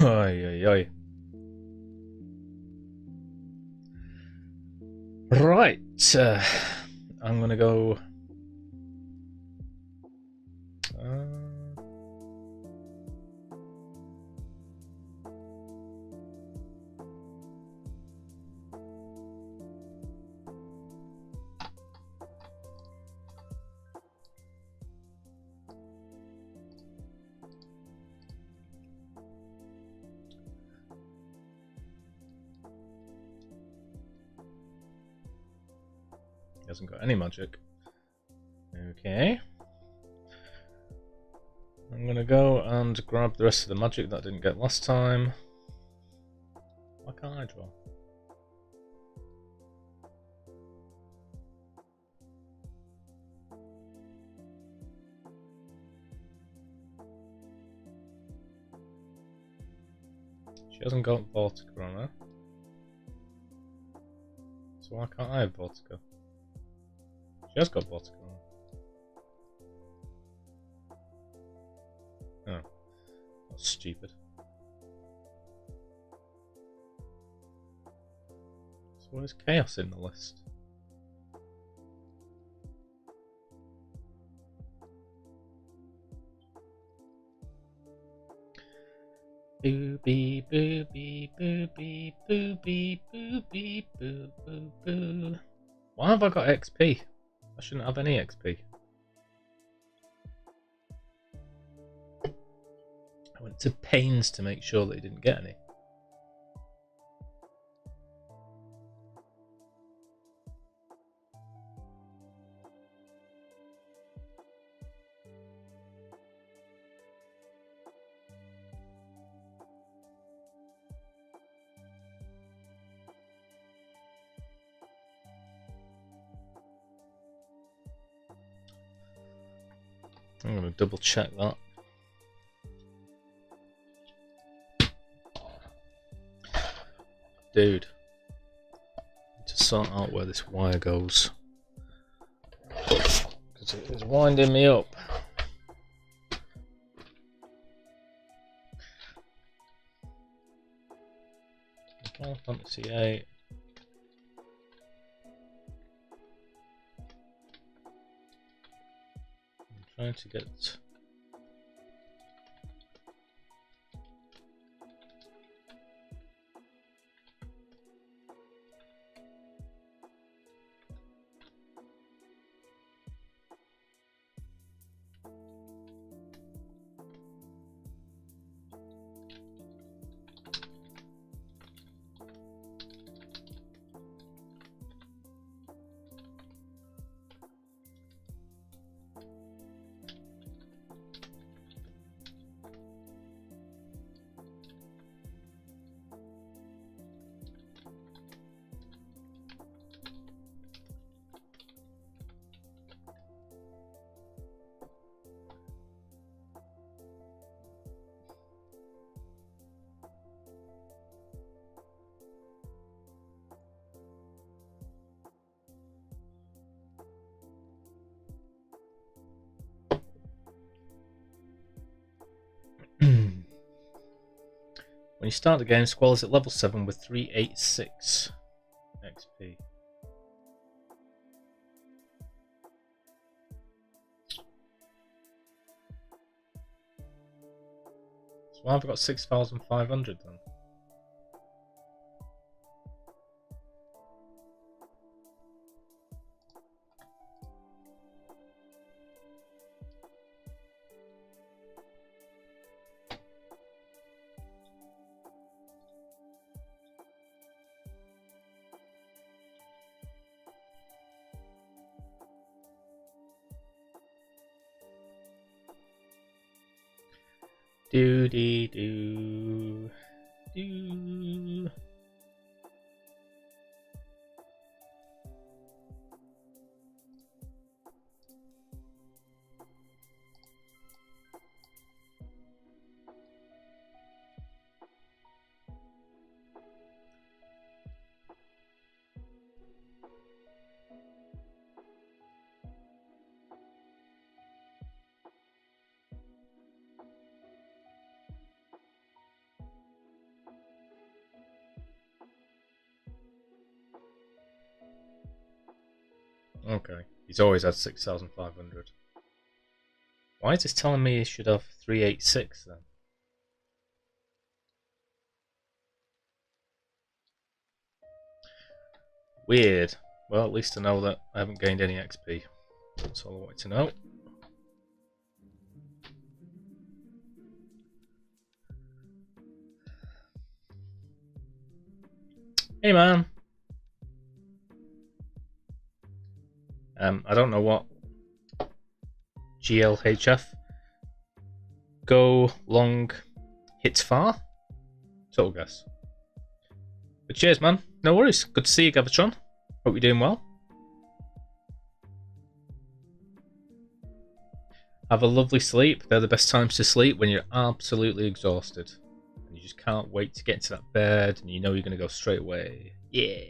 Oi, oi, oi. Right, I'm gonna go. He hasn't got any magic. Okay. I'm gonna go and grab the rest of the magic that I didn't get last time. Why can't I draw? She hasn't got Vortica on her. So why can't I have Vortica? She has got Vortica on her. Oh, that's stupid. So where's Chaos in the list? Booby, booby, booby, booby, booby, boo, boo, boo. Why have I got XP? I shouldn't have any XP. I went to pains to make sure that he didn't get any. I'm going to double check that. Dude, need to sort out where this wire goes, because it is winding me up. Final Fantasy VIII. I'm trying to get. When you start the game, Squall is at level 7 with 386 XP. So I've got 6,500 then. Do dee do do. Okay. He's always had 6,500. Why is this telling me he should have 386 then? Weird. Well, at least I know that I haven't gained any XP. That's all I wanted to know. Hey man. I don't know what GLHF. Go long, hits far. Total guess. But cheers, man. No worries. Good to see you, Gavatron. Hope you're doing well. Have a lovely sleep. They're the best times to sleep when you're absolutely exhausted. And you just can't wait to get into that bed and you know you're going to go straight away. Yeah.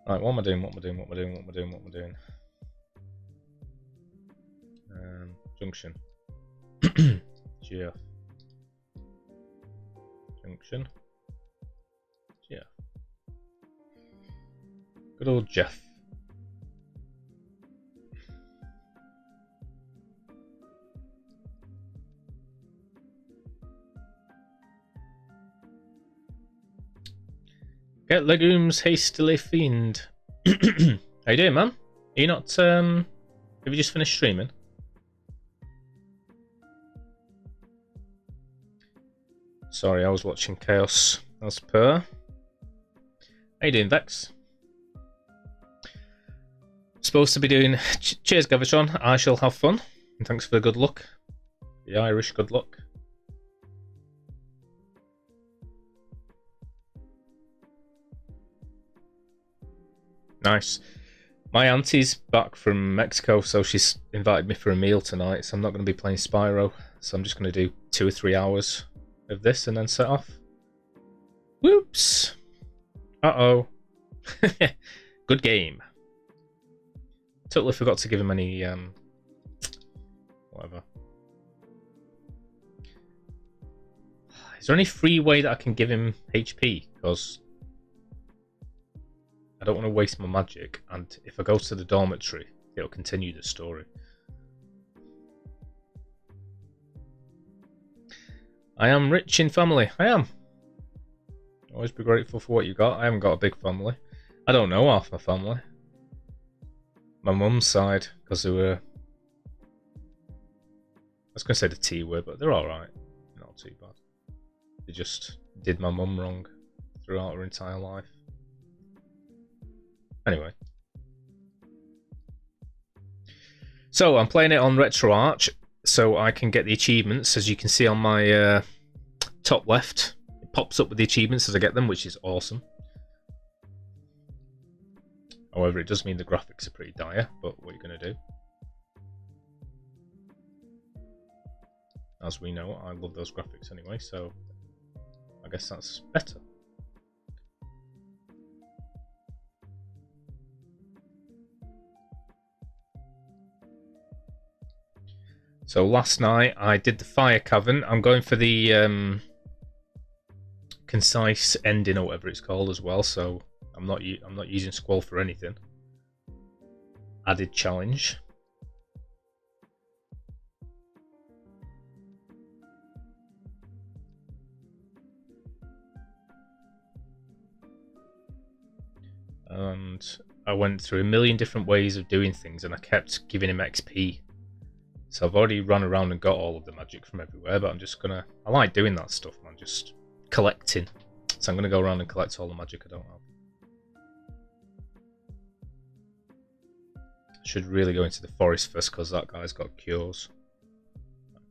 Right, what am I doing? Junction. GF. Junction. GF. Good old Jeff. Get legumes hastily fiend. How you doing, man? Are you not have you just finished streaming? Sorry, I was watching Chaos as per. How you doing, Vex? Supposed to be doing cheers, Gavatron. I shall have fun. And thanks for the good luck. The Irish good luck. Nice. My auntie's back from Mexico, so she's invited me for a meal tonight, so I'm not going to be playing Spyro. So I'm just going to do 2 or 3 hours of this and then set off. Whoops. Uh-oh. Good game. Totally forgot to give him any, whatever. Is there any free way that I can give him HP? Because I don't want to waste my magic, and if I go to the dormitory, it'll continue the story. I am rich in family. I am. Always be grateful for what you got. I haven't got a big family. I don't know half my family. My mum's side, because they were... I was going to say the T word, but they're alright. Not too bad. They just did my mum wrong throughout her entire life. Anyway. So, I'm playing it on Retroarch, so I can get the achievements. As you can see on my top left, it pops up with the achievements as I get them, which is awesome. However, it does mean the graphics are pretty dire, but what are you going to do? As we know, I love those graphics anyway, so I guess that's better. So last night I did the fire cavern. I'm going for the concise ending or whatever it's called as well, so I'm not using Squall for anything. Added challenge. And I went through a million different ways of doing things and I kept giving him XP. So I've already run around and got all of the magic from everywhere, but I'm just gonna... I like doing that stuff, man, just collecting. So I'm gonna go around and collect all the magic I don't have. Should really go into the forest first because that guy's got cures.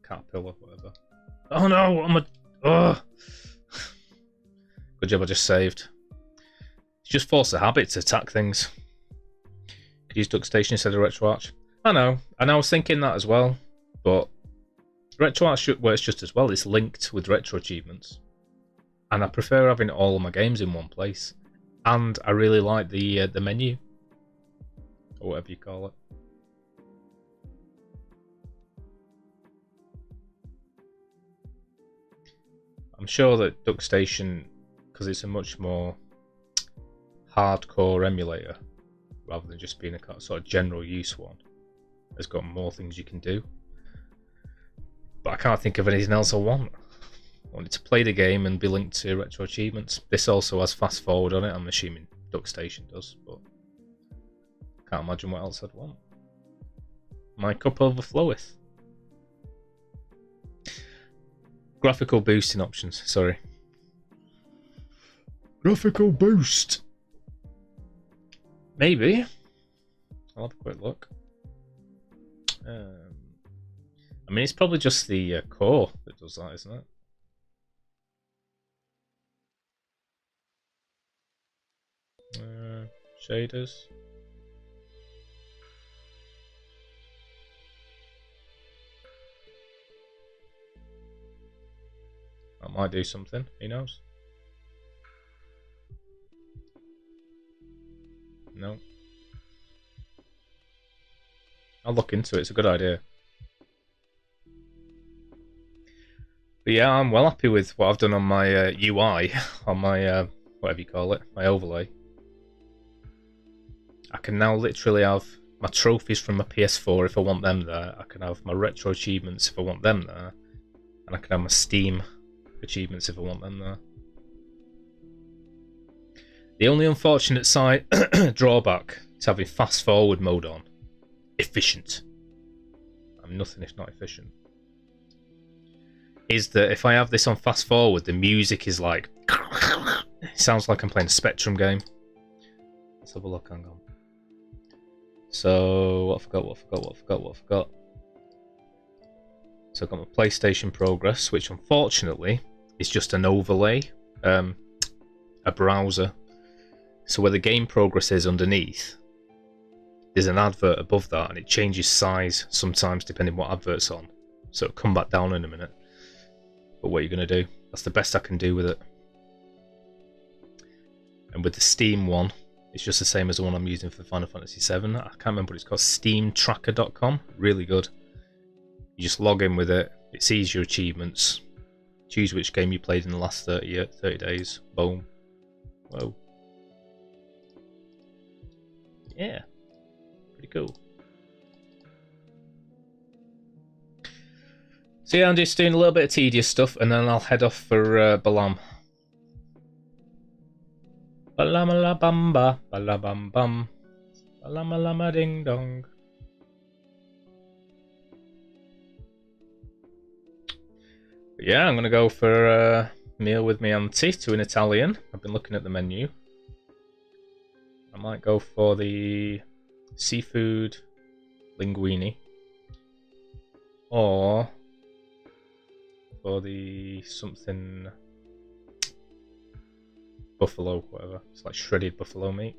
Caterpillar, whatever. Oh no! I'm a... Ugh. Good job I just saved. It's just force a habit to attack things. Could use Duck Station instead of Retroarch. I know, and I was thinking that as well, but Retroarch works just as well. It's linked with Retroachievements, and I prefer having all of my games in one place. And I really like the menu, or whatever you call it. I'm sure that Duck Station because it's a much more hardcore emulator rather than just being a sort of general use one. It's got more things you can do. But I can't think of anything else I want. I wanted to play the game and be linked to Retroachievements. This also has fast forward on it. I'm assuming DuckStation does, but can't imagine what else I'd want. My cup overfloweth. Graphical boosting options, sorry. Graphical boost. Maybe. I'll have a quick look. I mean, it's probably just the core that does that, isn't it? Shaders. That might do something, who knows? No. I'll look into it, it's a good idea. But yeah, I'm well happy with what I've done on my UI, on my, whatever you call it, my overlay. I can now literally have my trophies from my PS4 if I want them there. I can have my retro achievements if I want them there. And I can have my Steam achievements if I want them there. The only unfortunate side drawback to having fast forward mode on, efficient. I'm nothing if not efficient. Is that if I have this on fast forward, the music is like, it sounds like I'm playing a Spectrum game. Let's have a look, hang on. So, what I forgot. So I've got my PlayStation Progress, which unfortunately is just an overlay, a browser. So where the game progress is underneath, there's an advert above that, and it changes size sometimes depending what advert's on. So it'll come back down in a minute. But what are you going to do? That's the best I can do with it. And with the Steam one, it's just the same as the one I'm using for Final Fantasy VII. I can't remember what it's called. SteamTracker.com. Really good. You just log in with it. It sees your achievements. Choose which game you played in the last 30 days. Boom. Whoa. Yeah. Pretty cool. So yeah, I'm just doing a little bit of tedious stuff, and then I'll head off for Balam. Balamalabamba, balabam, balamalama ding dong. But yeah, I'm gonna go for a meal with my auntie to an Italian. I've been looking at the menu. I might go for the seafood linguine, or for the something buffalo, whatever. It's like shredded buffalo meat.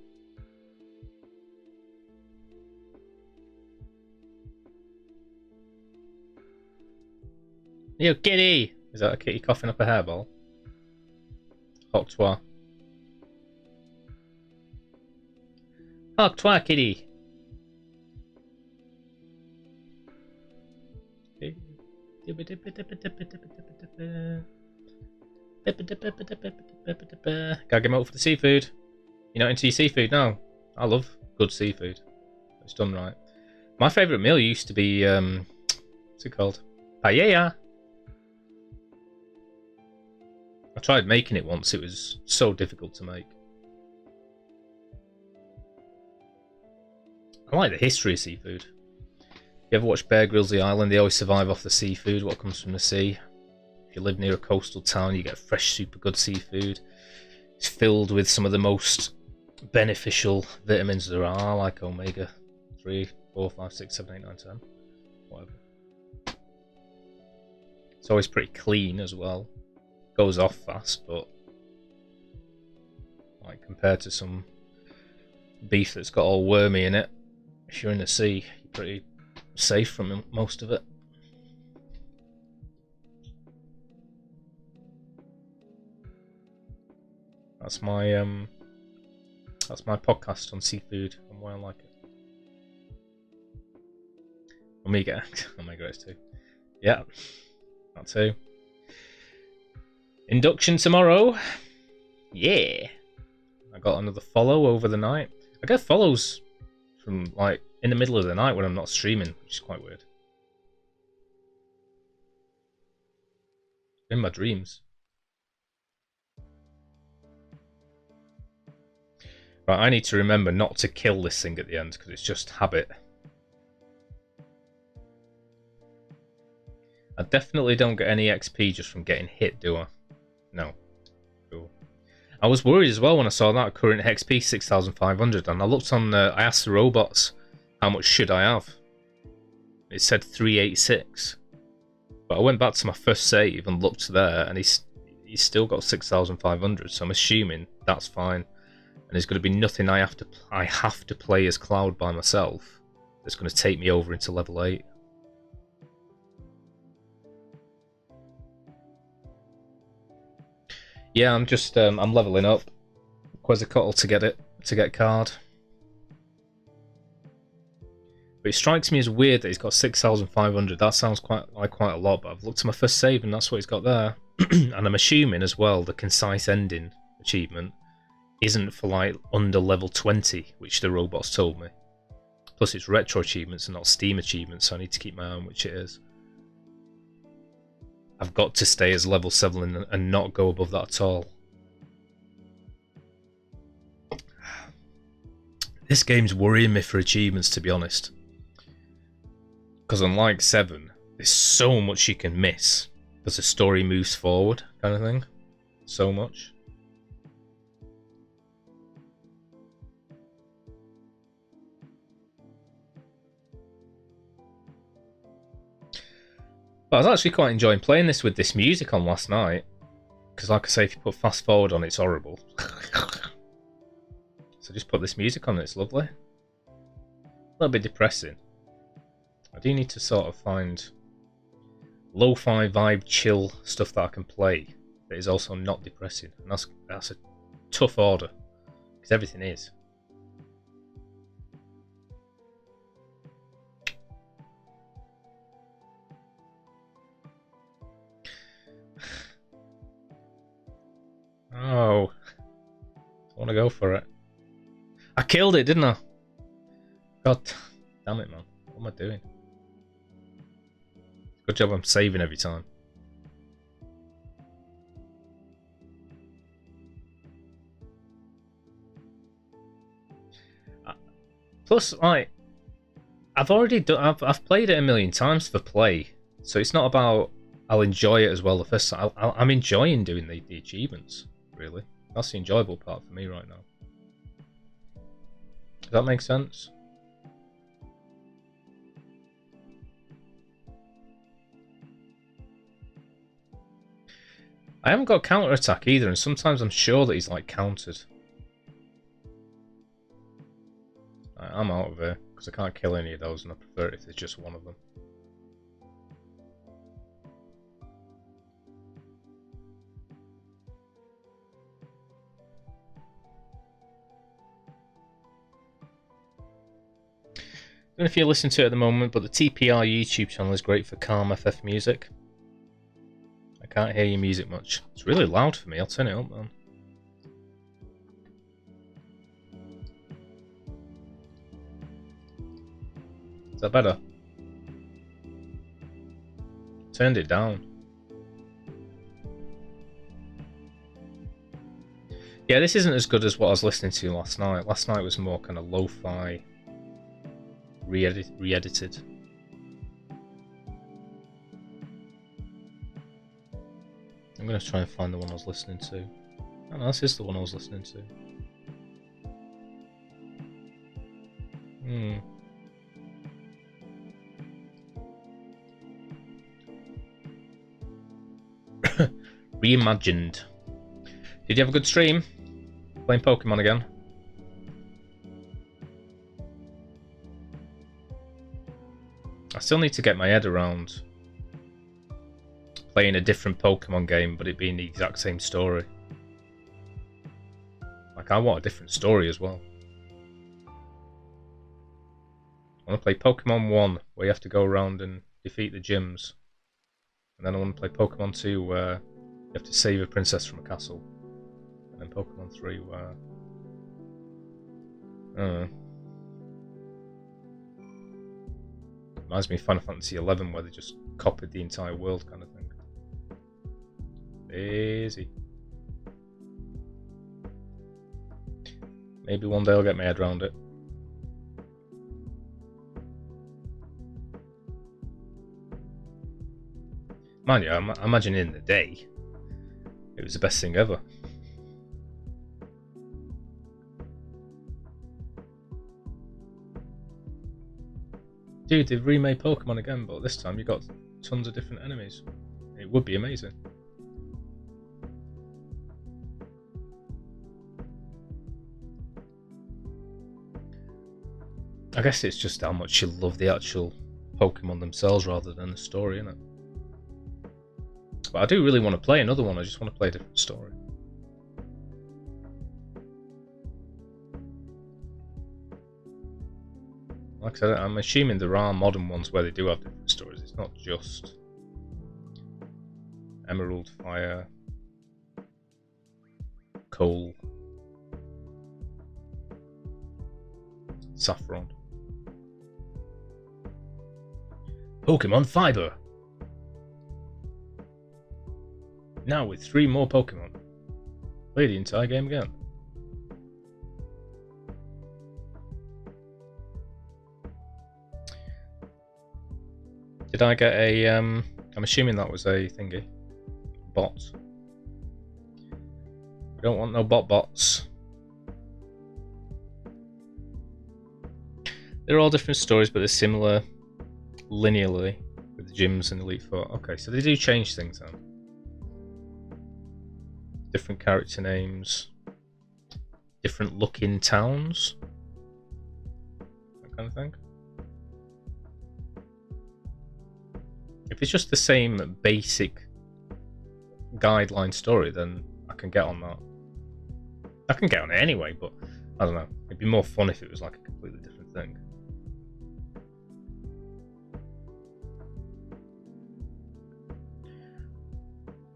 Yo, kitty! Is that a kitty coughing up a hairball? Hawk toi. Hawk toi, kitty! Gotta get him out for the seafood. You're not into your seafood? No. I love good seafood. It's done right. My favourite meal used to be, what's it called? Paella. I tried making it once. It was so difficult to make. I like the history of seafood. You ever watch Bear Grylls The Island? They always survive off the seafood, what comes from the sea. If you live near a coastal town, you get fresh, super good seafood. It's filled with some of the most beneficial vitamins there are, like omega 3, 4, 5, 6, 7, 8, 9, 10. Whatever. It's always pretty clean as well. Goes off fast, but like compared to some beef that's got all wormy in it, if you're in the sea, you're pretty safe from most of it. That's my podcast on seafood and why I like it. Omega S too. Yeah, that too. Induction tomorrow. Yeah. I got another follow over the night. I get follows from, like, in the middle of the night when I'm not streaming, which is quite weird. In my dreams. Right, I need to remember not to kill this thing at the end, because it's just habit. I definitely don't get any XP just from getting hit, do I? No. Cool. I was worried as well when I saw that current XP 6,500, and I looked on I asked the robots, how much should I have? It said 386. But I went back to my first save and looked there, and he's still got 6,500, so I'm assuming that's fine. And there's going to be nothing I have to play as Cloud by myself that's going to take me over into level 8. Yeah, I'm just I'm leveling up Quetzalcoatl to get card. But it strikes me as weird that he's got 6,500. That sounds quite a lot, but I've looked at my first save and that's what he's got there. And I'm assuming as well the concise ending achievement isn't for like under level 20, which the robots told me. Plus it's retro achievements and not Steam achievements, so I need to keep my eye on which it is. I've got to stay as level 7 and not go above that at all. This game's worrying me for achievements, to be honest. Because unlike 7, there's so much you can miss because the story moves forward, kind of thing. So much. But I was actually quite enjoying playing this with this music on last night. Because like I say, if you put fast forward on, it's horrible. So just put this music on, it's lovely. A little bit depressing. I do need to sort of find lo-fi vibe, chill stuff that I can play that is also not depressing. And that's a tough order. Because everything is. Oh, I want to go for it. I killed it, didn't I? God damn it, man. What am I doing? Good job I'm saving every time. Plus, like, I've played it a million times for play, so it's not about I'll enjoy it as well the first time. I'm enjoying doing the achievements. Really, that's the enjoyable part for me right now. Does that make sense? I haven't got counter attack either, and sometimes I'm sure that he's like countered. Right, I'm out of here because I can't kill any of those, and I prefer it if there's just one of them. I don't know if you listen to it at the moment, but the TPR YouTube channel is great for calm FF music. I can't hear your music much. It's really loud for me. I'll turn it up, man. Is that better? Turned it down. Yeah, this isn't as good as what I was listening to last night. Last night was more kind of lo-fi, re-edited. I'm going to try and find the one I was listening to. Oh no, this is the one I was listening to. Reimagined. Did you have a good stream? Playing Pokemon again? I still need to get my head around playing a different Pokemon game, but it being the exact same story. Like, I want a different story as well. I want to play Pokemon 1, where you have to go around and defeat the gyms. And then I want to play Pokemon 2, where you have to save a princess from a castle. And then Pokemon 3 where... Reminds me of Final Fantasy 11 where they just copied the entire world kind of thing. Easy. Maybe one day I'll get my head around it. Mind you, I imagine in the day, it was the best thing ever. Dude, they've remade Pokemon again, but this time you got tons of different enemies. It would be amazing. I guess it's just how much you love the actual Pokemon themselves rather than the story, innit? But I do really want to play another one, I just want to play a different story. Like I said, I'm assuming there are modern ones where they do have different stories. It's not just Emerald, Fire, Coal, Saffron. Pokemon Fiber! Now with 3 more Pokemon. Play the entire game again. Did I get a, I'm assuming that was a thingy. Bot. We don't want no bots. They're all different stories, but they're similar linearly with the gyms and Elite Four. Okay, so they do change things then. Different character names. Different looking towns. That kind of thing. If it's just the same basic guideline story, then I can get on that. I can get on it anyway, but I don't know. It'd be more fun if it was like a completely different thing.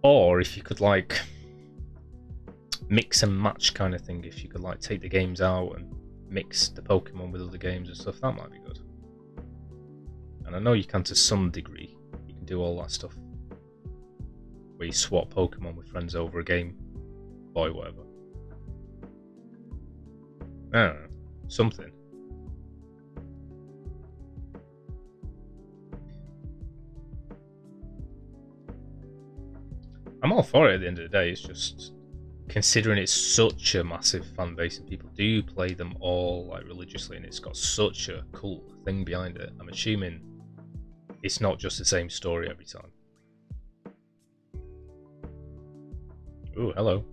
Or if you could like mix and match kind of thing, if you could like take the games out and mix the Pokemon with other games and stuff, that might be good. And I know you can to some degree. Do all that stuff where you swap Pokemon with friends over a Game Boy, whatever. I don't know, something. I'm all for it at the end of the day. It's just considering it's such a massive fan base and people do play them all like religiously, and it's got such a cult thing behind it. I'm assuming it's not just the same story every time. Ooh, hello.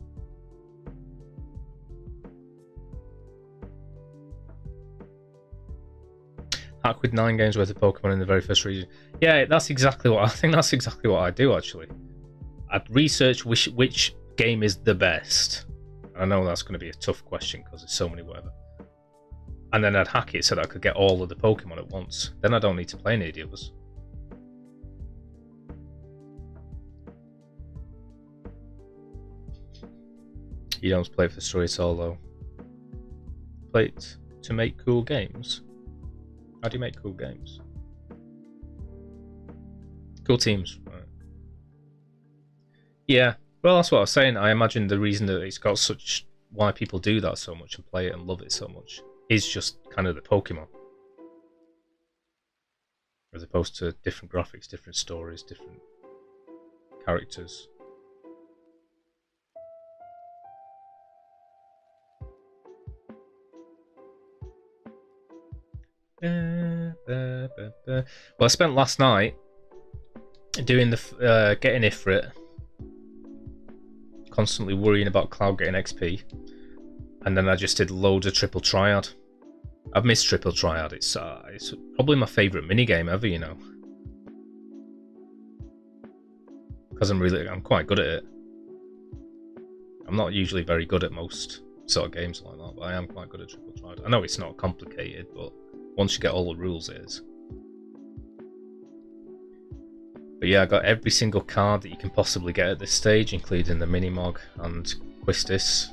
Hack with 9 games worth of Pokemon in the very first region. Yeah, that's exactly what I think. That's exactly what I do actually. I'd research which game is the best. I know that's going to be a tough question because there's so many whatever. And then I'd hack it so that I could get all of the Pokemon at once. Then I don't need to play any of the others. You don't play it for story solo. Play it to make cool games. How do you make cool games? Cool teams, right? Yeah, well, that's what I was saying. I imagine the reason that it's got such, why people do that so much and play it and love it so much is just kind of the Pokemon. As opposed to different graphics, different stories, different characters. Well, I spent last night doing the getting Ifrit, constantly worrying about Cloud getting XP, and then I just did loads of Triple Triad. I've missed Triple Triad. It's probably my favourite minigame ever, you know, because I'm quite good at it. I'm not usually very good at most sort of games like that, but I am quite good at Triple Triad. I know it's not complicated, but once you get all the rules, it is. But yeah, I got every single card that you can possibly get at this stage, including the Minimog and Quistis.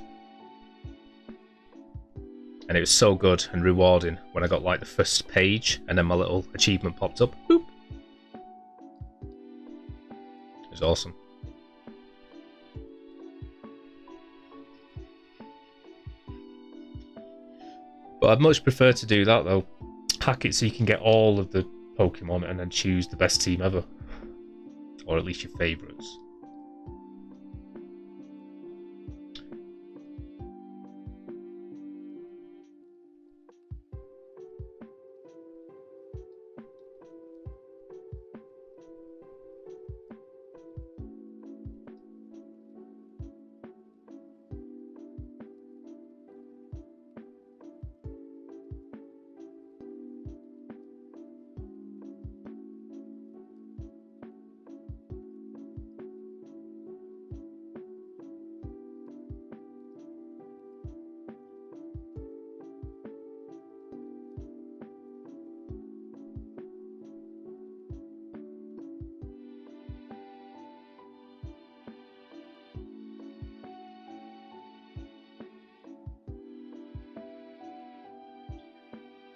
And it was so good and rewarding when I got like the first page and then my little achievement popped up. Boop. It was awesome. But I'd much prefer to do that though. Hack it so you can get all of the Pokemon and then choose the best team ever. Or at least your favourites.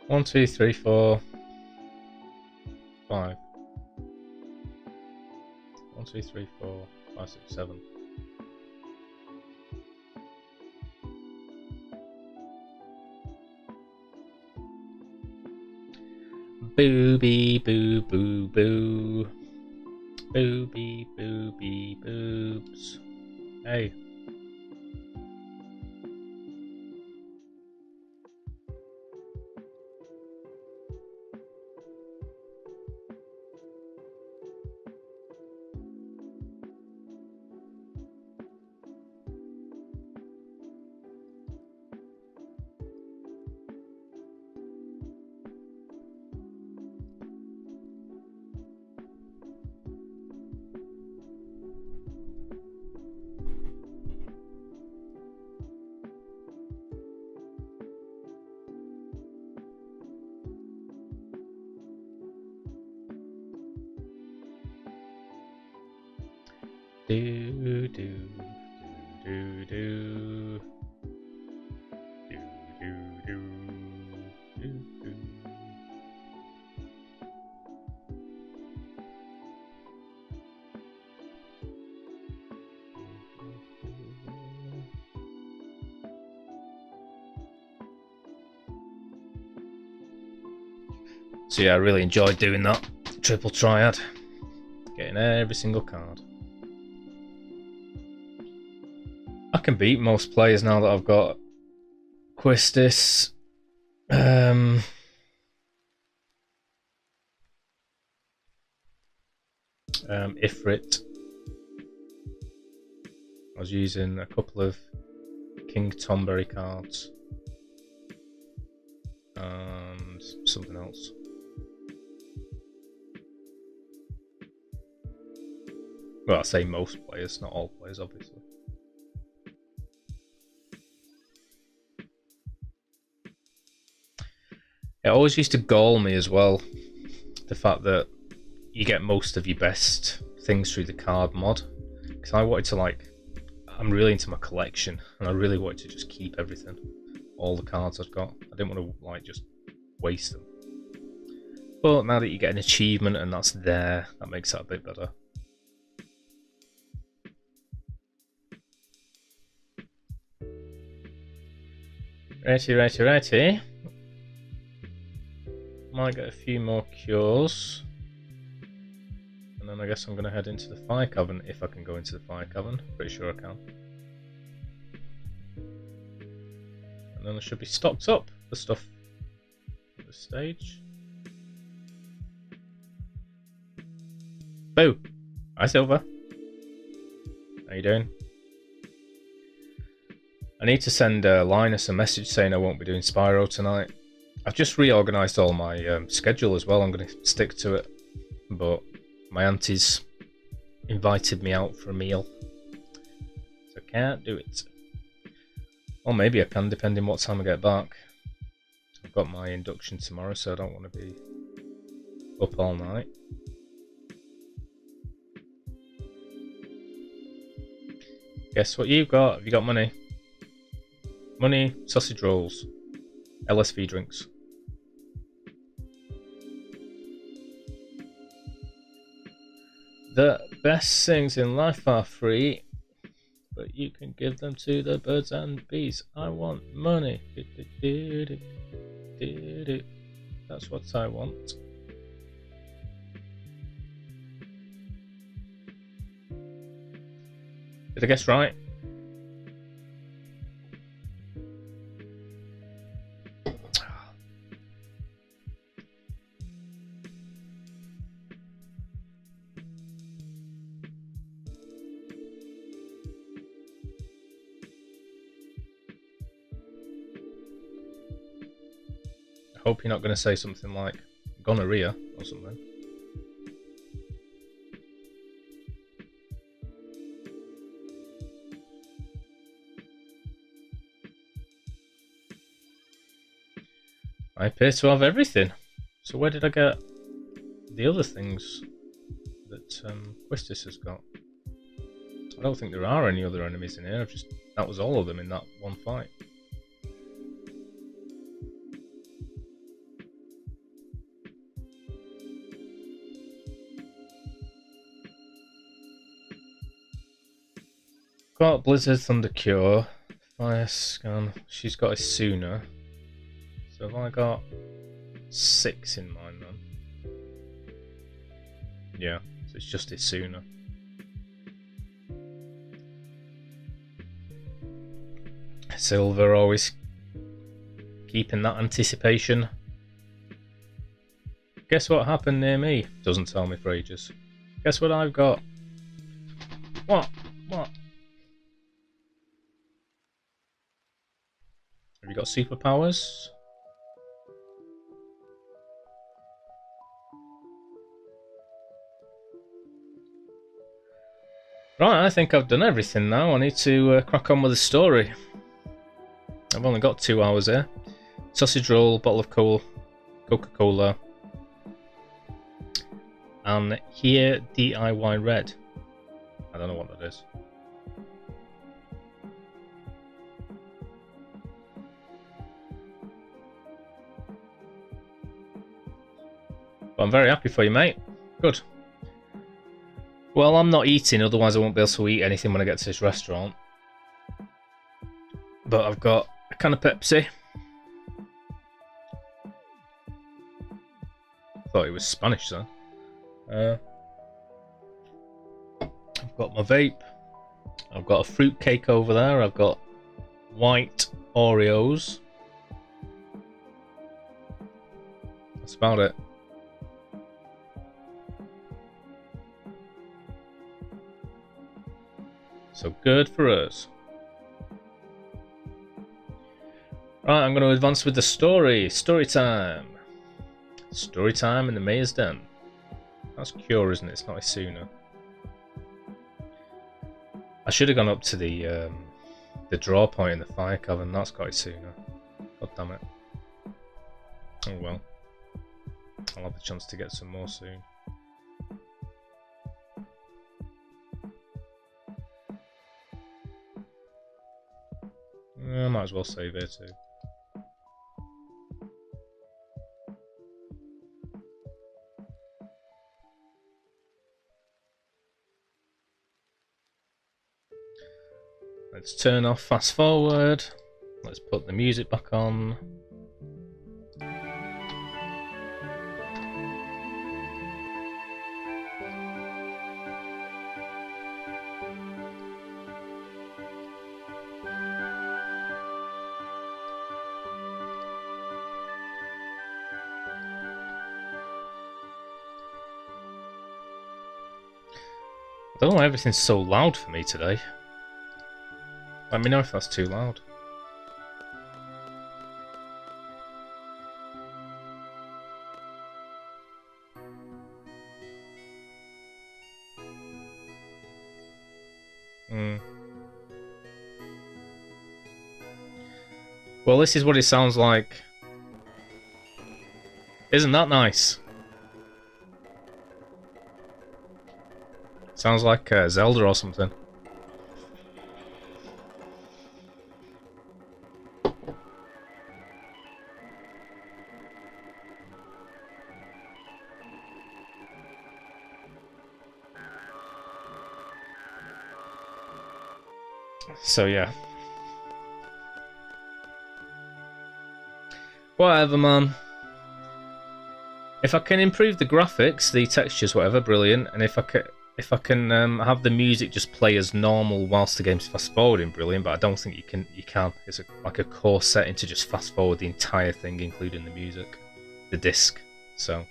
One, two, three, 4, 5. 1, 2, 3, 4, 5, 6, 7. Booby boo boo boo. Booby booby boobs. Hey. Do do do do do do do do do. So yeah, I really enjoyed doing that triple triad, getting every single card. I can beat most players now that I've got Quistis. Ifrit. I was using a couple of King Tomberry cards and something else. Well, I say most players, not all players, obviously. It always used to gall me as well, the fact that you get most of your best things through the card mod. Because I wanted to, like, I'm really into my collection, and I really wanted to just keep everything, all the cards I've got. I didn't want to, like, just waste them. But now that you get an achievement and that's there, that makes that a bit better. Righty. Might get a few more cures. And then I guess I'm going to head into the fire cavern, if I can go into the fire cavern. Pretty sure I can. And then I should be stocked up for stuff at this stage. Boo! Hi Silver. How you doing? I need to send Linus a message saying I won't be doing Spyro tonight. I've just reorganised all my schedule as well. I'm going to stick to it. But my auntie's invited me out for a meal. So I can't do it. Or maybe I can, depending what time I get back. I've got my induction tomorrow, so I don't want to be up all night. Guess what you've got? Have you got money? Money, sausage rolls. LSV drinks. The best things in life are free, but you can give them to the birds and bees. I want money. That's what I want. Did I guess right? I hope you're not going to say something like gonorrhea or something. I appear to have everything. So where did I get the other things that Quistis has got? I don't think there are any other enemies in here. That was all of them in that one fight. Got Blizzard, Thunder Cure, Fire Scan. She's got a Sooner. So have I got 6 in mine then? Yeah, so it's just a Sooner. Silver always keeping that anticipation. Guess what happened near me? Doesn't tell me for ages. Guess what I've got? What? What? Have you got superpowers? Right, I think I've done everything now. I need to crack on with the story. I've only got 2 hours here. Sausage roll, bottle of Coca-Cola, and here DIY red. I don't know what that is. But I'm very happy for you, mate. Good. Well, I'm not eating, otherwise I won't be able to eat anything when I get to this restaurant. But I've got a can of Pepsi. Thought it was Spanish then. I've got my vape. I've got a fruit cake over there. I've got white Oreos. That's about it. So good for us. Right, I'm going to advance with the story. Story time. Story time in the Mayor's Den. That's Cure, isn't it? It's not a Sooner. I should have gone up to the draw point in the fire cavern. That's got a Sooner. God damn it. Oh well. I'll have the chance to get some more soon. I might as well save here too. Let's turn off fast forward. Let's put the music back on. I don't know why everything's so loud for me today. Let me know if that's too loud. Well, this is what it sounds like. Isn't that nice? Sounds like Zelda or something. So yeah. Whatever, man. If I can improve the graphics, the textures, whatever, brilliant. And if I can have the music just play as normal whilst the game's fast forwarding, brilliant. But I don't think you can. It's like a core setting to just fast forward the entire thing, including the music, the disc. So.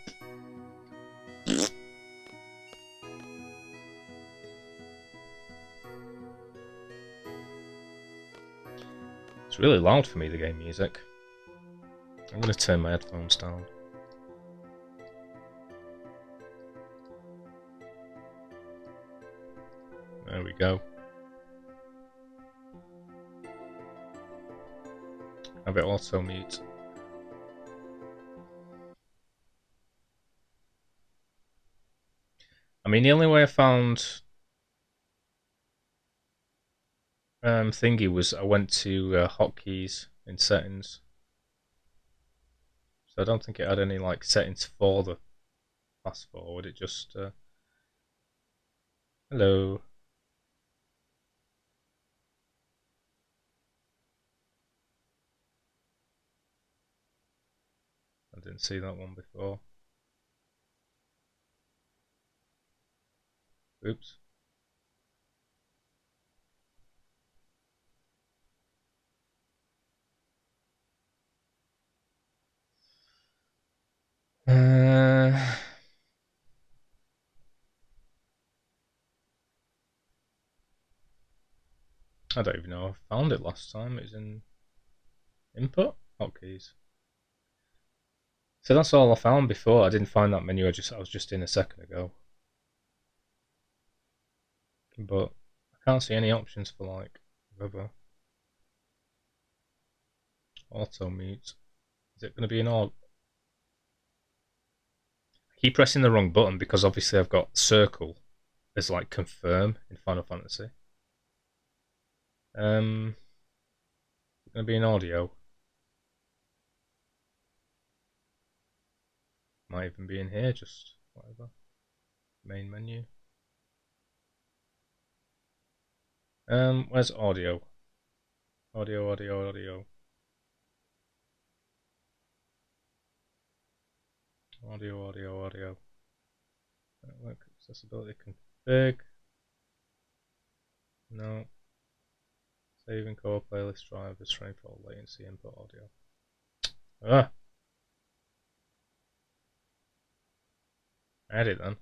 It's really loud for me, the game music. I'm going to turn my headphones down. There we go. Have it auto mute. I mean, the only way I found thingy was I went to hotkeys in settings. So I don't think it had any like settings for the fast forward. It just hello. I didn't see that one before. Oops. I don't even know. I found it last time. It was in input hotkeys. So that's all I found before. I didn't find that menu. I was just in a second ago. But I can't see any options for like whatever. Auto mute. Is it going to be an all? I keep pressing the wrong button because obviously I've got circle as like confirm in Final Fantasy. It's going to be an audio. Might even be in here, just whatever. Main menu. Where's audio? Audio. Audio. Network accessibility config. No. Saving core playlist drivers, rainfall, latency, input audio. Ah! I had it then.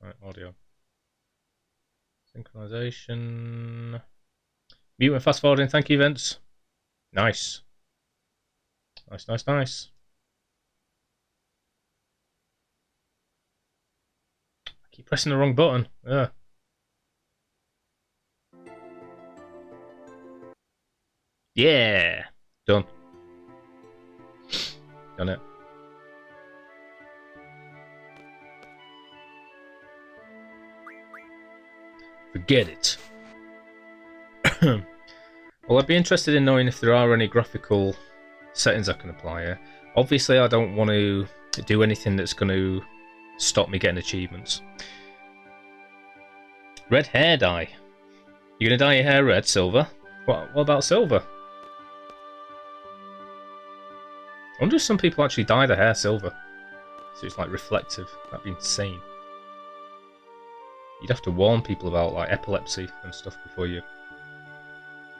Right, audio. Synchronization. Mute and fast forwarding, thank you, Vince. Nice. Nice. I keep pressing the wrong button. Ugh. Yeah! Done. Done it. Forget it. Well, I'd be interested in knowing if there are any graphical settings I can apply here. Obviously, I don't want to do anything that's going to stop me getting achievements. Red hair dye. You're going to dye your hair red, silver? What about silver? I wonder if some people actually dye their hair silver. So it's like reflective. That'd be insane. You'd have to warn people about like epilepsy and stuff before you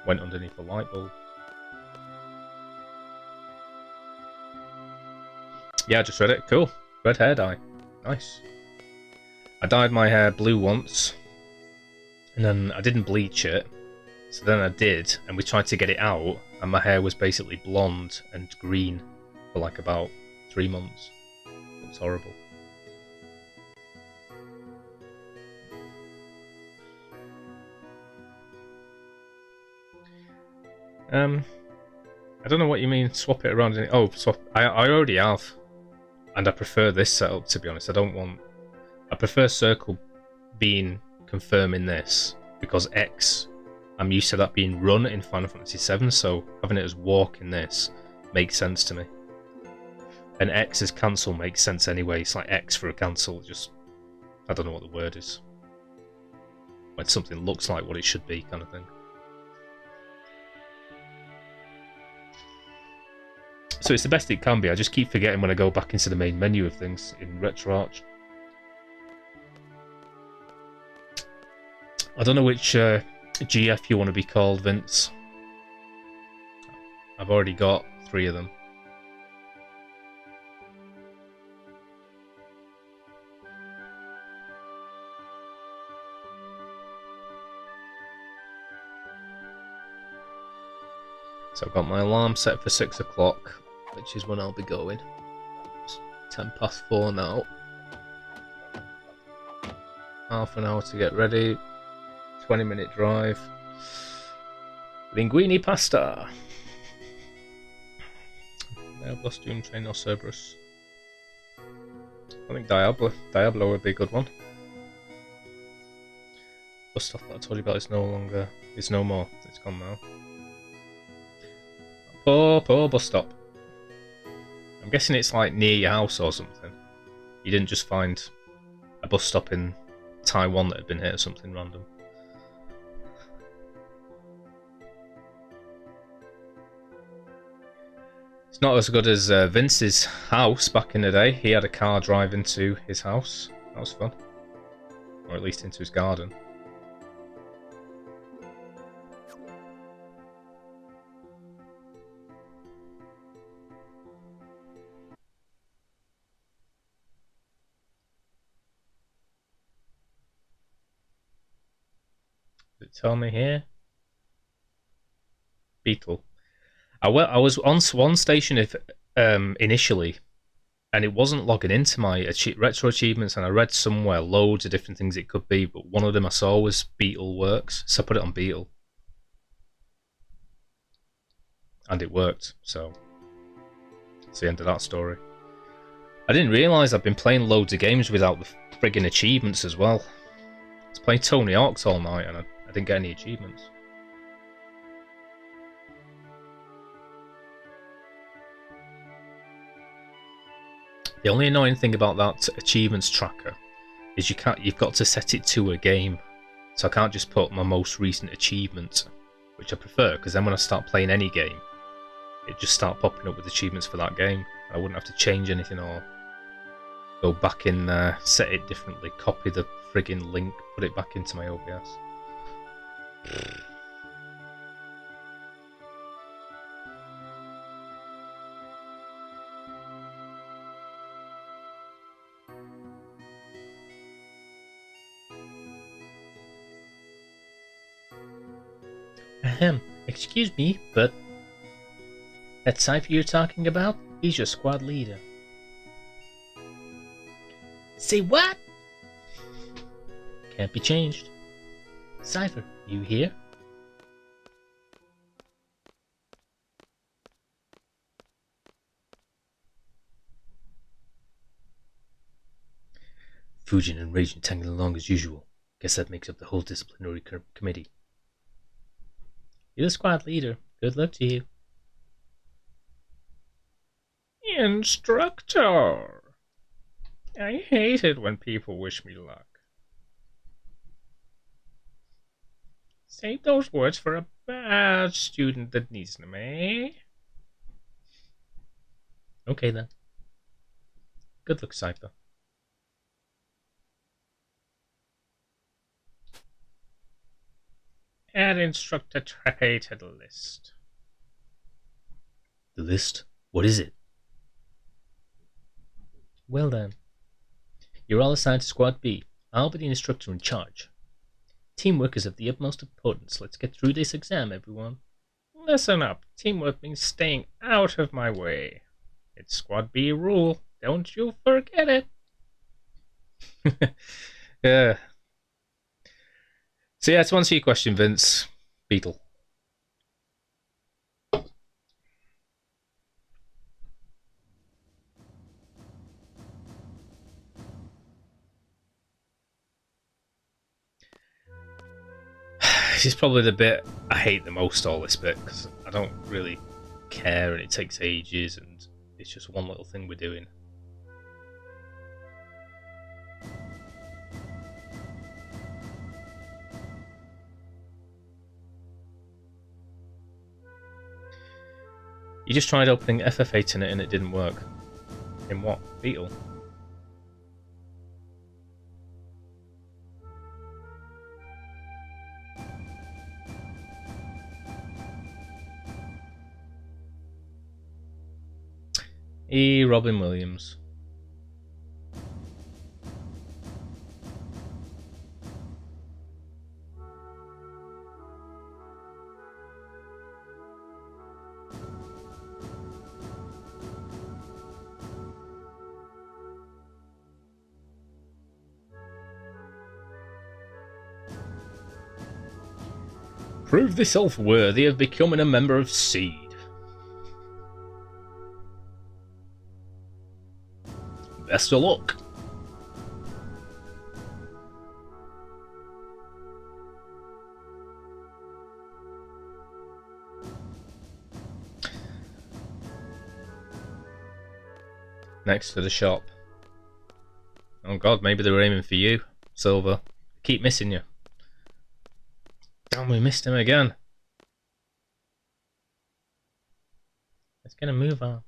went underneath a light bulb. Yeah, I just read it. Cool. Red hair dye. Nice. I dyed my hair blue once. And then I didn't bleach it. So then I did. And we tried to get it out. And my hair was basically blonde and green for like about 3 months. It was horrible. I don't know what you mean, swap it around. Oh, swap. I already have. And I prefer this setup, to be honest. I prefer circle being confirming this, because X, I'm used to that being run in Final Fantasy VII, so having it as walk in this makes sense to me. And X as cancel makes sense anyway. It's like X for a cancel, just, I don't know what the word is. when something looks like what it should be, kind of thing. So it's the best it can be. I just keep forgetting when I go back into the main menu of things in RetroArch. I don't know which GF you want to be called, Vince. I've already got 3 of them. So I've got my alarm set for 6 o'clock, which is when I'll be going. It's 4:10 now. Half an hour to get ready. 20-minute drive. Linguine pasta. Diablo, Doom Train, or Cerberus. I think Diablo would be a good one. Bus stop that I told you about is no longer. It's no more. It's gone now. Poor bus stop. I'm guessing it's like near your house or something. You didn't just find a bus stop in Taiwan that had been hit or something random. It's not as good as Vince's house back in the day. He had a car drive into his house. That was fun. Or at least into his garden. Does it tell me here? Beetle. I was on one station initially, and it wasn't logging into my retro achievements, and I read somewhere loads of different things it could be, but one of them I saw was Beetle works, so I put it on Beetle. And it worked, so that's the end of that story. I didn't realise I'd been playing loads of games without the friggin' achievements as well. I was playing Tony Hawk's all night, and I didn't get any achievements. The only annoying thing about that achievements tracker is you've got to set it to a game. So I can't just put my most recent achievement, which I prefer, because then when I start playing any game, it just start popping up with achievements for that game. I wouldn't have to change anything or go back in there, set it differently, copy the friggin' link, put it back into my OBS. Excuse me, but that Cypher you're talking about, he's your squad leader. Say what? Can't be changed. Cypher, you here? Fujin and Raging tangling along as usual. Guess that makes up the whole disciplinary committee. You're the squad leader. Good luck to you. Instructor! I hate it when people wish me luck. Save those words for a bad student that needs them, eh? Okay then. Good luck, Cypher. Add Instructor Trey to the list. The list? What is it? Well then. You're all assigned to Squad B. I'll be the instructor in charge. Teamwork is of the utmost importance. Let's get through this exam, everyone. Listen up. Teamwork means staying out of my way. It's Squad B rule. Don't you forget it. Yeah. So yeah, to answer your question, Vince, Beetle. This is probably the bit I hate the most, all this bit, because I don't really care and it takes ages and it's just one little thing we're doing. You just tried opening FF8 in it and it didn't work. In what? Beetle? Robin Williams. Prove thyself worthy of becoming a member of Seed. Best of luck. Next to the shop. Oh god, maybe they were aiming for you, Silver. Keep missing you. Damn, we missed him again. Let's get a move on.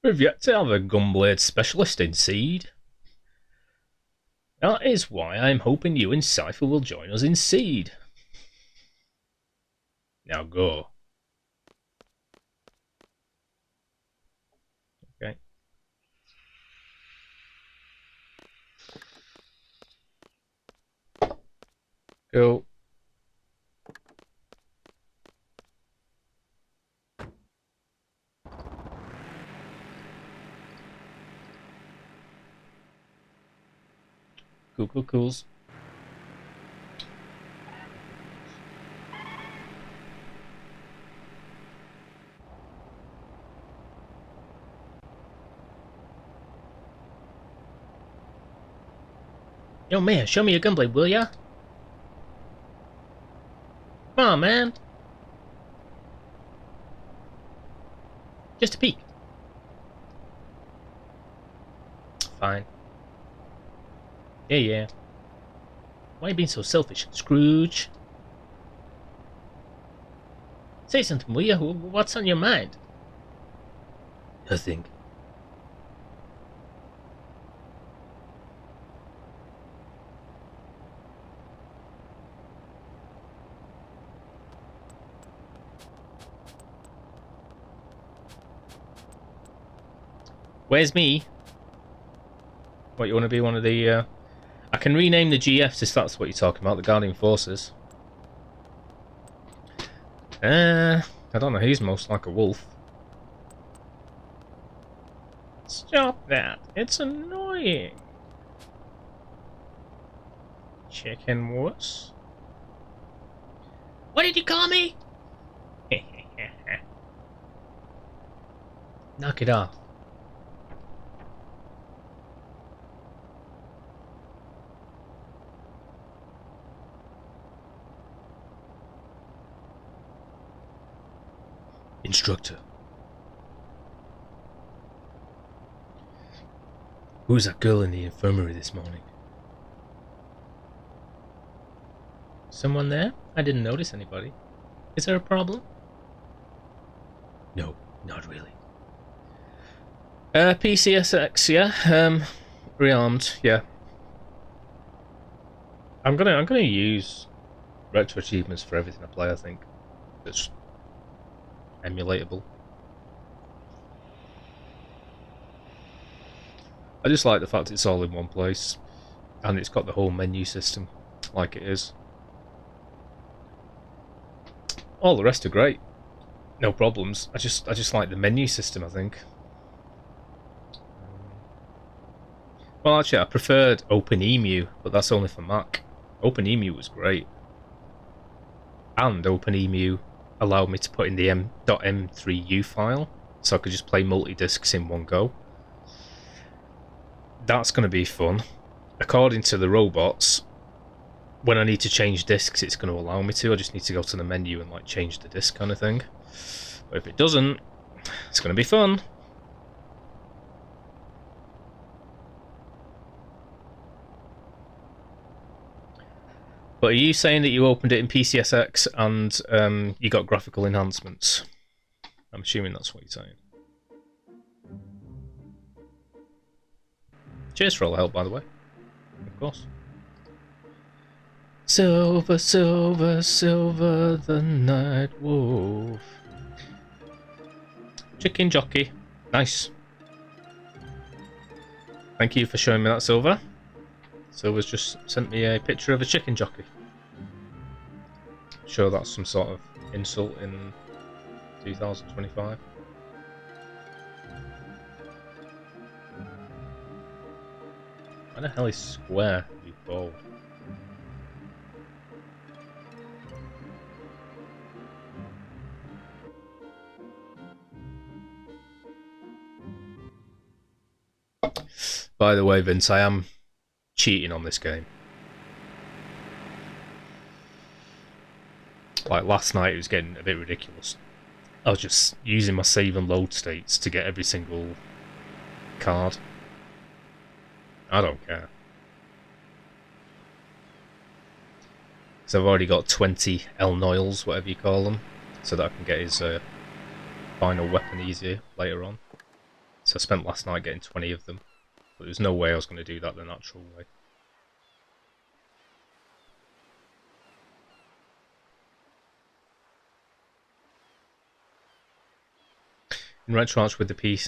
We've yet to have a gunblade specialist in Seed. That is why I'm hoping you and Cypher will join us in Seed. Now go. Okay. Go. Cools. Yo man, show me your gunblade, will ya? Come on, man. Just a peek. Fine. Yeah. Why are you being so selfish, Scrooge? Say something, will you? What's on your mind? Nothing. Where's me? What, you want to be one of the... I can rename the GFs if that's what you're talking about, the Guardian Forces. I don't know, he's most like a wolf. Stop that, it's annoying. Chicken wuss. What did you call me? Knock it off. Instructor. Who's that girl in the infirmary this morning? Someone there? I didn't notice anybody. Is there a problem? No, not really. PCSX, yeah. Rearmed, yeah. I'm gonna use Retroachievements for everything I play, I think. It's emulatable. I just like the fact it's all in one place and it's got the whole menu system like it is. All the rest are great. No problems. I just like the menu system, I think. Well, actually, I preferred OpenEMU, but that's only for Mac. OpenEMU was great. And OpenEMU allowed me to put in the .m3u file, so I could just play multi-discs in one go. That's going to be fun. According to the robots, when I need to change discs, it's going to allow me to. I just need to go to the menu and like change the disc kind of thing. But if it doesn't, it's going to be fun. But are you saying that you opened it in PCSX and you got graphical enhancements? I'm assuming that's what you're saying. Cheers for all the help, by the way. Of course. Silver, silver, silver, the night wolf. Chicken jockey. Nice. Thank you for showing me that, Silver. Silver's just sent me a picture of a chicken jockey. Sure, that's some sort of insult in 2025. Why the hell is square be bold? By the way, Vince, I am cheating on this game. Like last night, it was getting a bit ridiculous. I was just using my save and load states to get every single card. I don't care. So I've already got 20 El Noils, whatever you call them, so that I can get his final weapon easier later on. So I spent last night getting 20 of them, but there's no way I was going to do that the natural way. In Retroach with the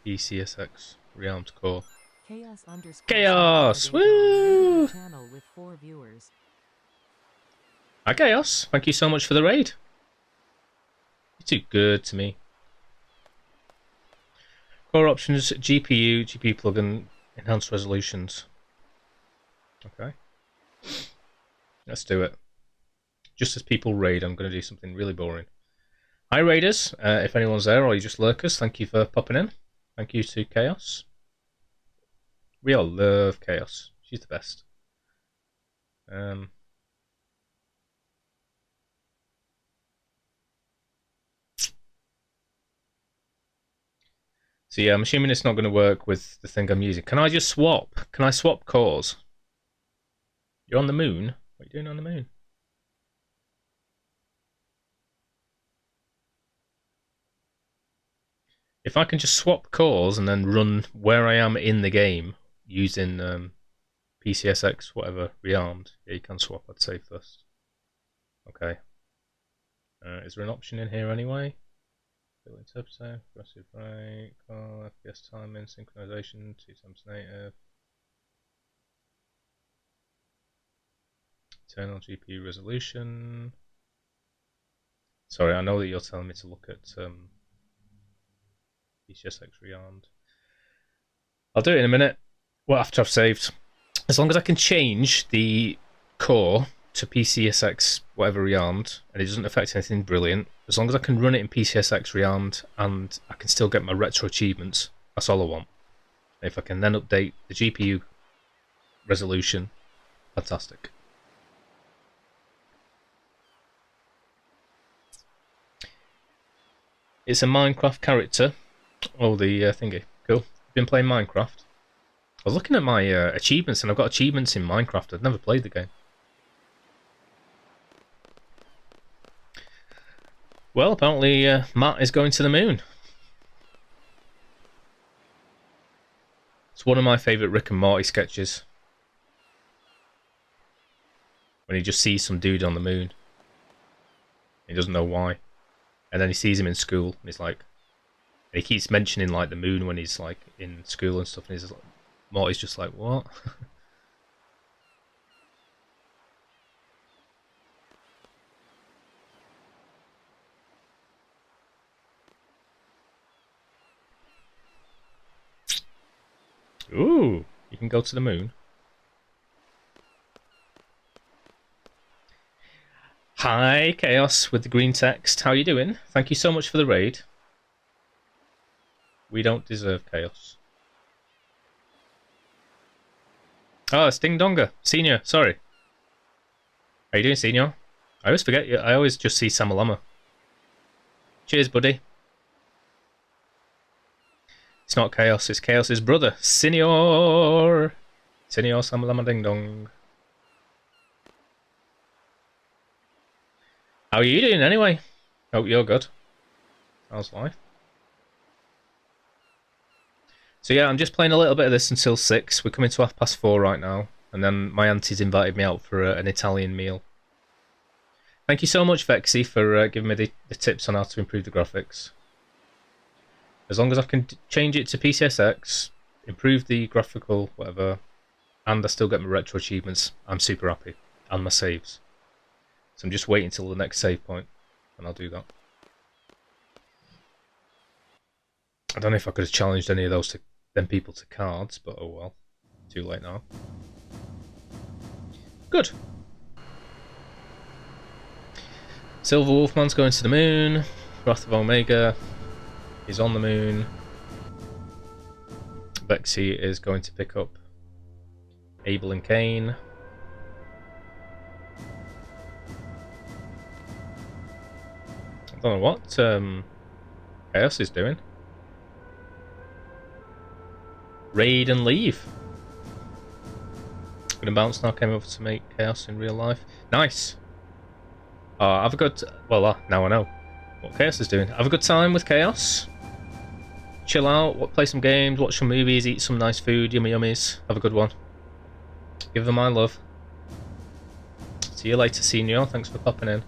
PCSX rearmed core. Chaos! Woo! With 4 viewers. Hi Chaos, thank you so much for the raid. You're too good to me. Core options, GPU plugin, enhanced resolutions. Okay. Let's do it. Just as people raid, I'm going to do something really boring. Hi raiders, if anyone's there or you just lurkers, thank you for popping in. Thank you to Chaos. We all love Chaos. She's the best. So yeah, I'm assuming it's not going to work with the thing I'm using. Can I just swap? Can I swap cores? You're on the moon? What are you doing on the moon? If I can just swap cores and then run where I am in the game using PCSX, whatever, rearmed. Yeah, you can swap, I'd say first. Okay. Is there an option in here anyway? Built interpreter, aggressive rate, call, FPS timing, synchronization, 2 times native. Internal GPU resolution. Sorry, I know that you're telling me to look at PCSX rearmed. I'll do it in a minute. Well, after I've saved. As long as I can change the core to PCSX whatever rearmed, and it doesn't affect anything brilliant. As long as I can run it in PCSX rearmed, and I can still get my retro achievements, that's all I want. And if I can then update the GPU resolution, fantastic. It's a Minecraft character. Oh, the thingy. Cool. Been playing Minecraft. I was looking at my achievements, and I've got achievements in Minecraft. I've never played the game. Well, apparently Matt is going to the moon. It's one of my favourite Rick and Morty sketches. When he just sees some dude on the moon. He doesn't know why. And then he sees him in school, and he's like... And he keeps mentioning like the moon when he's like in school and stuff, and he's like, Morty's just like, what? Ooh, you can go to the moon. Hi, Chaos with the green text. How you doing? Thank you so much for the raid. We don't deserve chaos. Oh, it's Ding Donga. Senior, sorry. How you doing, Senior? I always forget you. I always just see Samalama. Cheers, buddy. It's not Chaos, it's Chaos's brother. Senior! Senior Samalama Ding Dong. How are you doing anyway? Hope you're good. How's life? So yeah, I'm just playing a little bit of this until 6. We're coming to 4:30 right now. And then my auntie's invited me out for an Italian meal. Thank you so much, Vexy, for giving me the tips on how to improve the graphics. As long as I can change it to PCSX, improve the graphical, whatever, and I still get my retro achievements, I'm super happy. And my saves. So I'm just waiting until the next save point, and I'll do that. I don't know if I could have challenged any of them people to cards, but oh well. Too late now. Good. Silver Wolfman's going to the moon. Wrath of Omega is on the moon. Vexy is going to pick up Abel and Cain. I don't know what Chaos is doing. Raid and leave. Gonna bounce now, came over to make Chaos in real life. Nice! Have a good... Well, now I know what Chaos is doing. Have a good time with Chaos. Chill out, play some games, watch some movies, eat some nice food, yummy yummies. Have a good one. Give them my love. See you later, Senior. Thanks for popping in.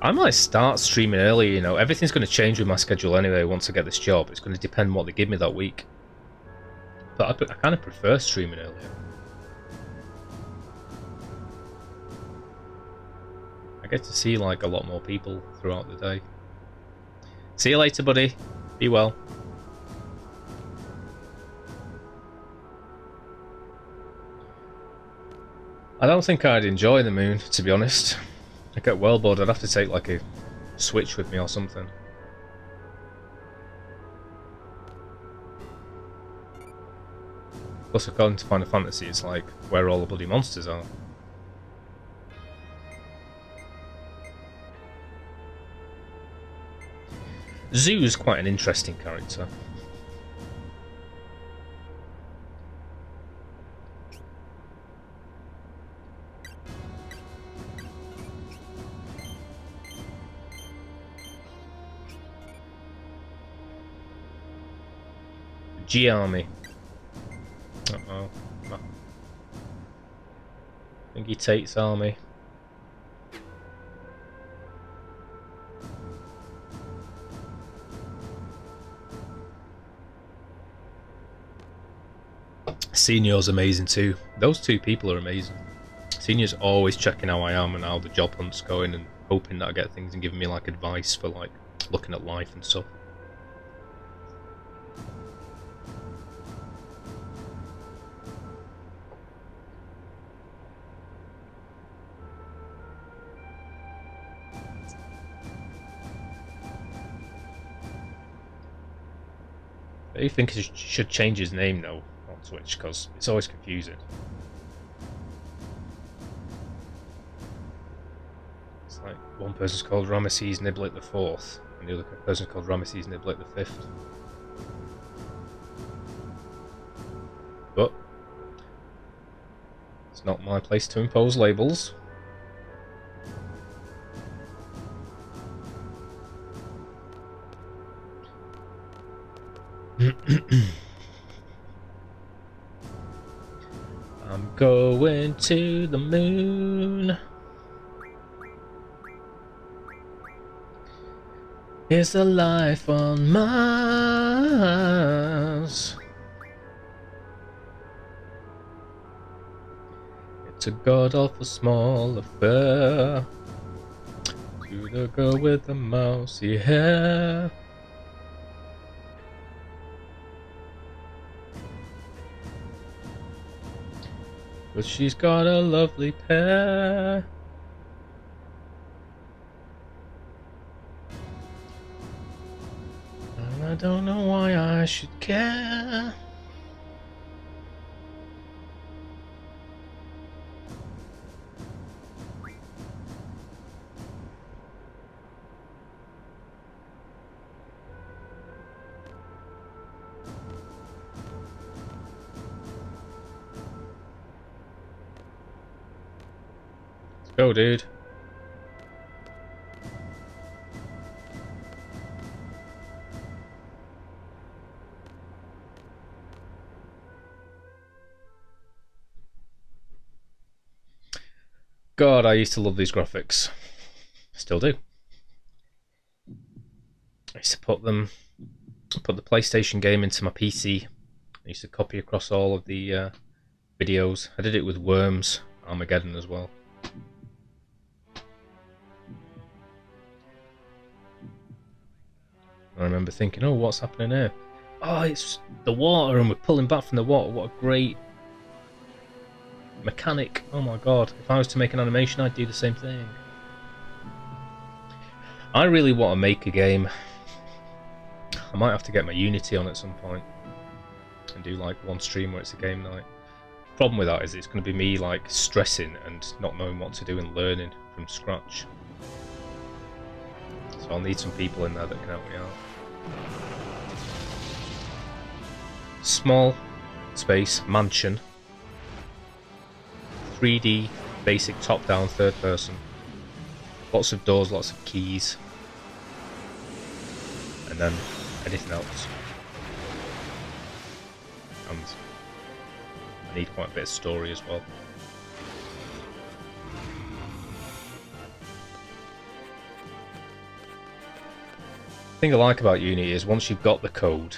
I might start streaming early, you know. Everything's going to change with my schedule anyway once I get this job. It's going to depend on what they give me that week. But I kind of prefer streaming earlier. I get to see like a lot more people throughout the day. See you later, buddy. Be well. I don't think I'd enjoy the moon, to be honest. I get well bored. I'd have to take like a Switch with me or something. Plus, according to Final Fantasy, it's like where all the bloody monsters are. Zoo's quite an interesting character. G-Army. Uh-oh. I think he takes army. Senior's amazing too. Those two people are amazing. Senior's always checking how I am and how the job hunt's going and hoping that I get things and giving me like advice for like looking at life and stuff. I think he should change his name though on Twitch because it's always confusing. It's like one person's called Ramesses Niblet the Fourth and the other person's called Ramesses Niblet the Fifth. But it's not my place to impose labels. I'm going to the moon. Is the life on Mars? It's a god-awful small affair. To the girl with the mousy hair. But she's got a lovely pair. And I don't know why I should care. Go, dude. God, I used to love these graphics. Still do. I used to put the PlayStation game into my PC. I used to copy across all of the videos. I did it with Worms, Armageddon as well. I remember thinking, oh, what's happening here? Oh, it's the water and we're pulling back from the water. What a great mechanic. Oh my god. If I was to make an animation, I'd do the same thing. I really want to make a game. I might have to get my Unity on at some point and do like one stream where it's a game night. Problem with that is it's going to be me like stressing and not knowing what to do and learning from scratch. So I'll need some people in there that can help me out. Small space mansion, 3D basic top-down third person, lots of doors, lots of keys, and then anything else. And I need quite a bit of story as well. The thing I like about Unity is once you've got the code,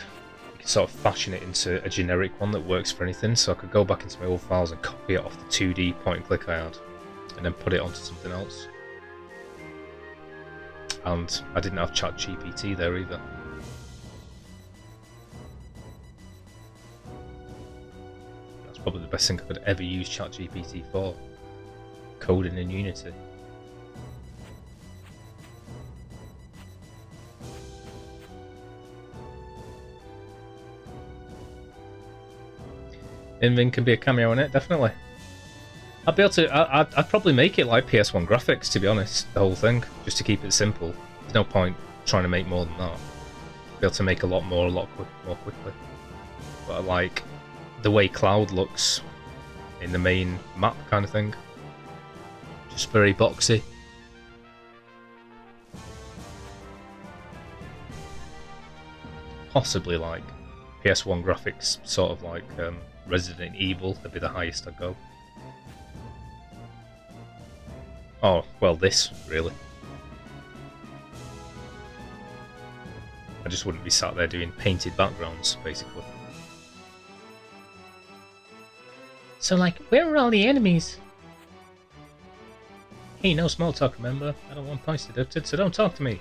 you can sort of fashion it into a generic one that works for anything. So I could go back into my old files and copy it off the 2D point and click I had, and then put it onto something else. And I didn't have ChatGPT there either. That's probably the best thing I could ever use ChatGPT for. Coding in Unity. Invin can be a cameo in it, definitely. I'd be able to. I'd probably make it like PS1 graphics, to be honest, the whole thing, just to keep it simple. There's no point trying to make more than that. Be able to make a lot more, more quickly. But I like the way Cloud looks in the main map kind of thing. Just very boxy. Possibly like PS1 graphics, sort of like Resident Evil, that'd be the highest I'd go. Oh, well, this, really. I just wouldn't be sat there doing painted backgrounds, basically. So, like, where are all the enemies? Hey, no small talk, remember? I don't want points deducted, so don't talk to me.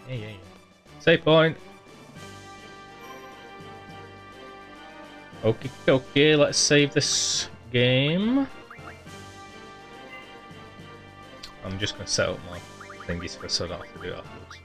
Yeah. Save point. Okay, let's save this game. I'm just going to set up my thingies first so I don't have to do it afterwards.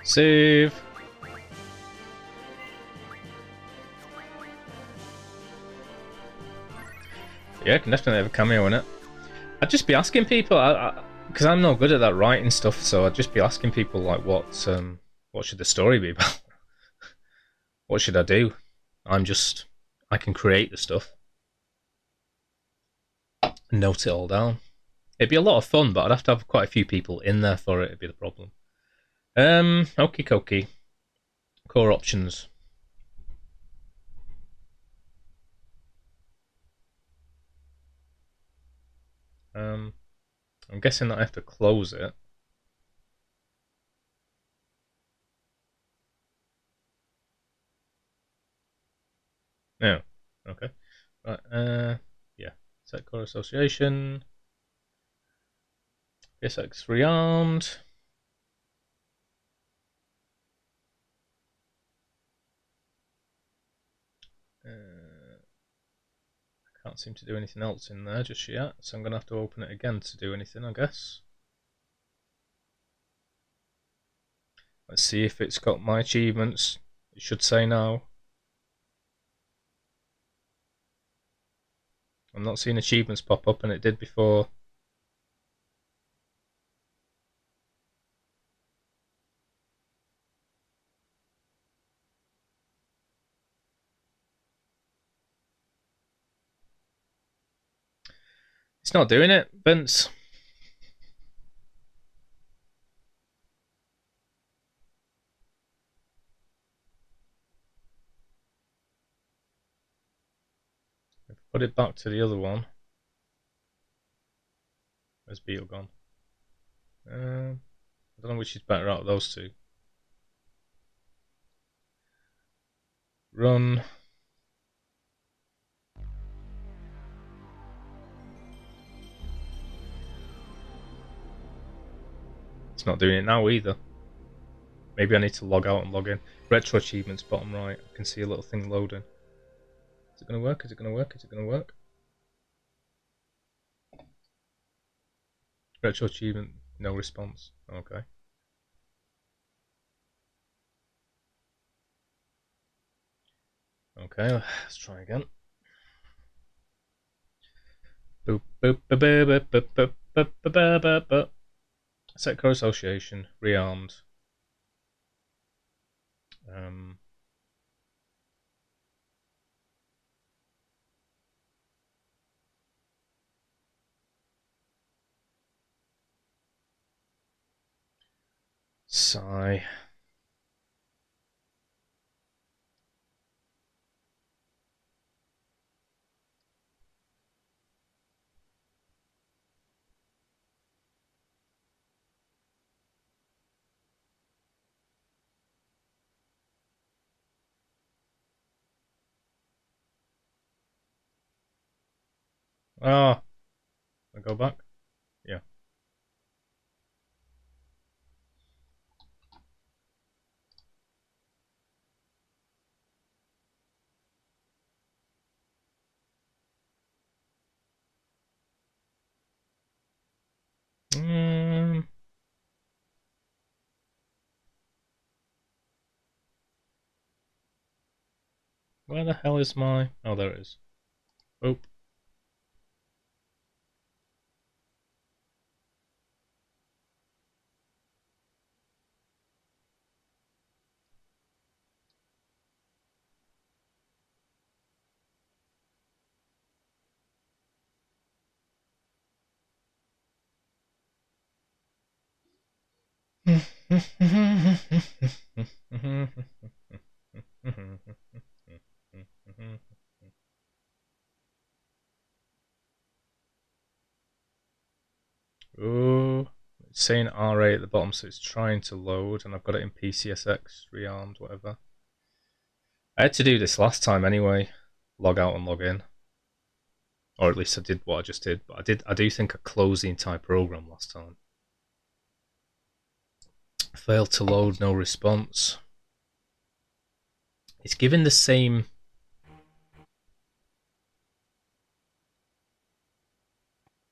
Save. Yeah, I can definitely have a cameo in it. I'd just be asking people, because I'm no good at that writing stuff, so I'd just be asking people like, what should the story be about? What should I do? I can create the stuff and note it all down. It'd be a lot of fun, but I'd have to have quite a few people in there for it. It'd be the problem. Okie dokie. Core options. I'm guessing that I have to close it. No. Okay. Right. Yeah. Set core association. PSX rearmed. I can't seem to do anything else in there just yet, so I'm going to have to open it again to do anything, I guess. Let's see if it's got my achievements. It should say now. I'm not seeing achievements pop up, and it did before. It's not doing it, Vince. Put it back to the other one. Where's Beetle gone? I don't know which is better out of those two. Run. It's not doing it now either. Maybe I need to log out and log in. Retro achievements, bottom right. I can see a little thing loading. Is it going to work? Is it going to work? Is it going to work? Retro achievement, no response. Okay. Okay, let's try again. Boop, boop, boop, boop, boop, boop, boop, boop, boop, boop. Set core association, rearmed. Sigh. Ah, I go back. Yeah. Where the hell is my... Oh, there it is. Oop. Ooh, it's saying RA at the bottom, so it's trying to load, and I've got it in PCSX, rearmed, whatever. I had to do this last time anyway. Log out and log in. Or at least I did what I just did, but I do think I closed the entire program last time. Failed to load, no response. It's given the same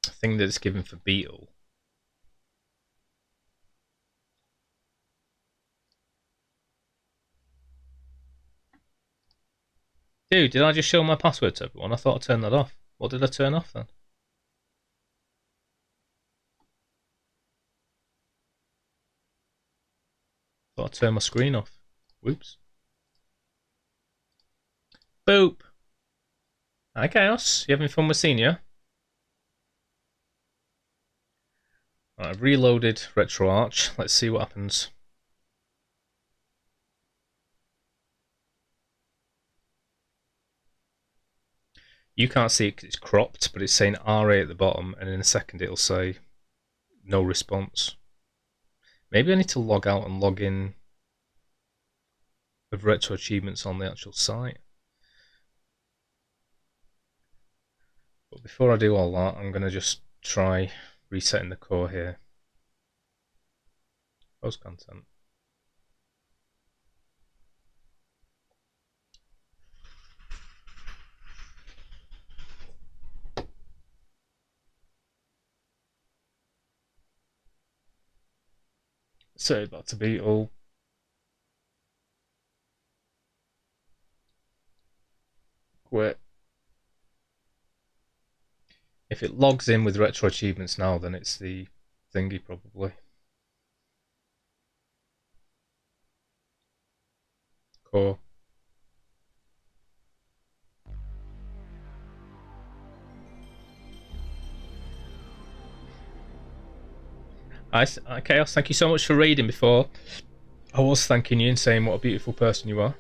thing that it's given for Beetle. Dude, did I just show my password to everyone? I thought I turned that off. What did I turn off then? Thought I turned my screen off. Whoops. Boop! Hi Chaos, you having fun with Senior? Right, I've reloaded RetroArch. Let's see what happens. You can't see it because it's cropped, but it's saying RA at the bottom, and in a second it'll say no response. Maybe I need to log out and log in of Retroachievements on the actual site. But before I do all that, I'm going to just try resetting the core here. Post content. So that's a beetle. Quit. If it logs in with Retroachievements now, then it's the thingy probably. Core. Hi, Chaos, thank you so much for raiding before. I was thanking you and saying what a beautiful person you are.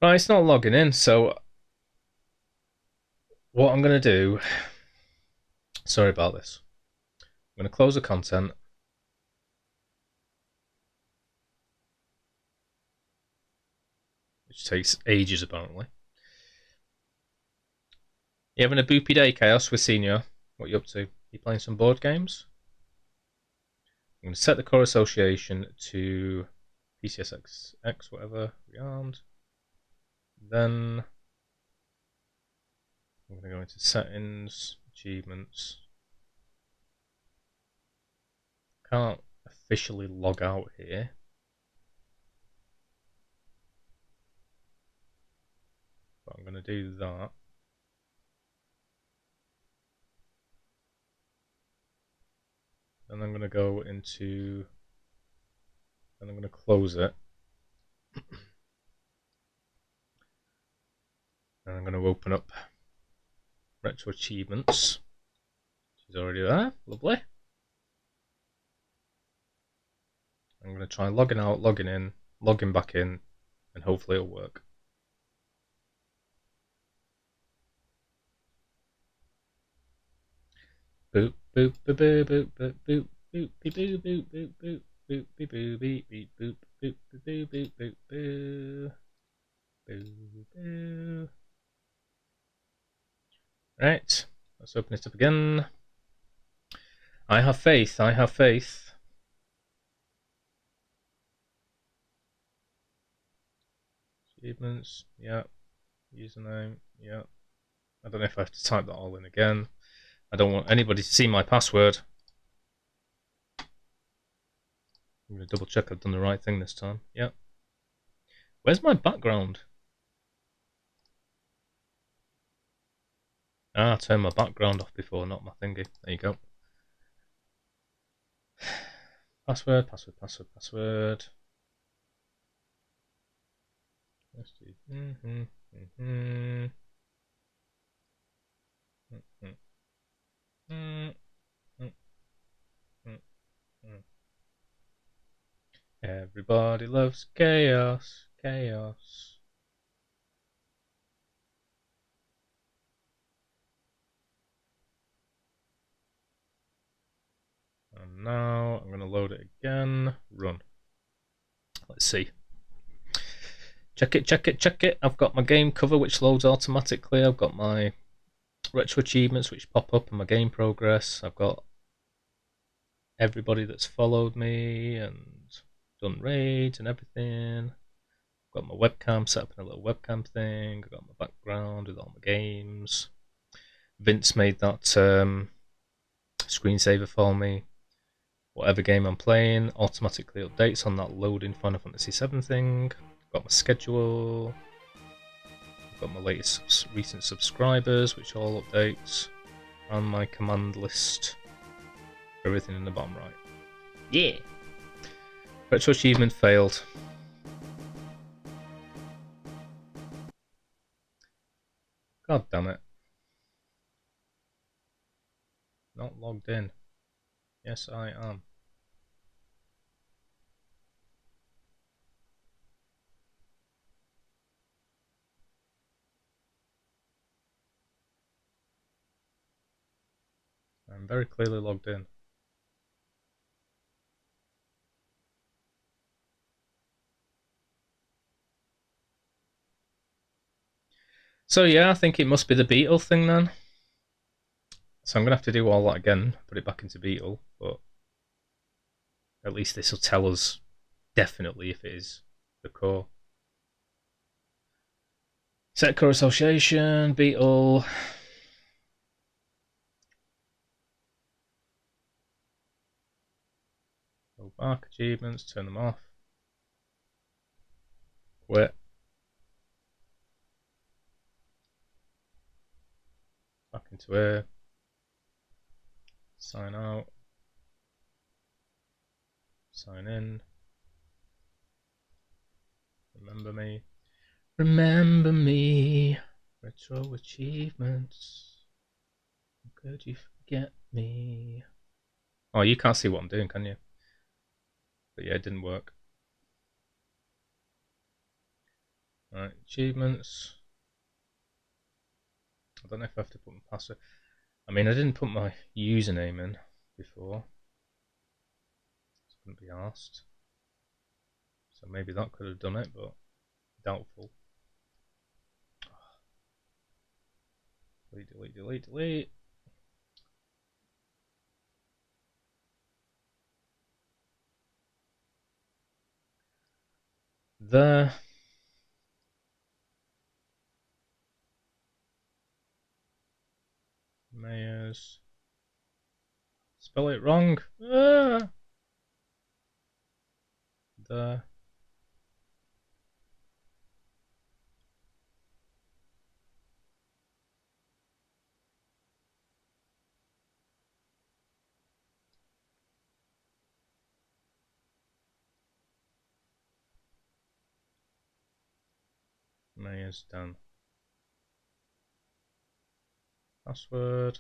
Right, it's not logging in, so what I'm going to do... Sorry about this. I'm going to close the content. Which takes ages, apparently. You having a boopy day, Chaos, with Senior? What are you up to? You playing some board games? I'm going to set the core association to PCSX, whatever, rearmed. Then I'm going to go into settings, achievements. Can't officially log out here. But I'm going to do that. Then I'm going to go into, then I'm going to close it. And I'm going to open up Retroachievements. She's already there, lovely. I'm going to try logging out, logging in, logging back in, and hopefully it'll work. Boop, boop, boop, boop, boop, boop, boop, boop, boop, boop, boop, boop, boop, boop, boop, boop, beep, beep, boop, boop, boop, boop, boop, boop, boo, boo. Right, let's open it up again. I have faith, I have faith. Achievements, yeah. Username, yeah. I don't know if I have to type that all in again. I don't want anybody to see my password. I'm going to double check I've done the right thing this time. Yeah. Where's my background? Ah, I turned my background off before, not my thingy. There you go. Password, password, password, password. Let's do. Everybody loves chaos, chaos. And now I'm going to load it again. Run. Let's see. Check it, check it, check it. I've got my game cover which loads automatically. I've got my retro achievements which pop up in my game progress. I've got everybody that's followed me and done raids and everything. I've got my webcam set up in a little webcam thing. I've got my background with all my games. Vince made that screensaver for me. whatever game I'm playing automatically updates on that loading Final Fantasy VII thing. Got my schedule. Got my latest recent subscribers, which all updates, and my command list. Everything in the bottom right. Yeah. Retro achievement failed. God damn it. Not logged in. Yes, I am. I'm very clearly logged in. So yeah, I think it must be the Beetle thing then. So I'm going to have to do all that again, put it back into Beetle, but at least this will tell us definitely if it is the core. Set core association, Beetle. Go back, achievements, turn them off. Quit. Back into here. Sign out. Sign in. Remember me. Remember me. Retro achievements. How could you forget me? Oh, you can't see what I'm doing, can you? But yeah, it didn't work. Alright, achievements. I don't know if I have to put my password. I mean, I didn't put my username in before. It's going to be asked. So maybe that could have done it, but doubtful. Delete, delete, delete, delete. There. Mayors. Spell it wrong. Ah. There. Mayors done. Password.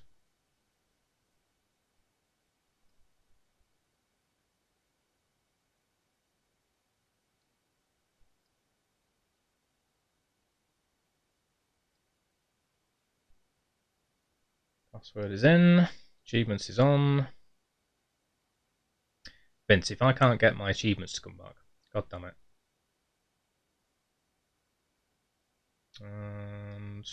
Password is in. Achievements is on. Vince, if I can't get my achievements to come back, god damn it. And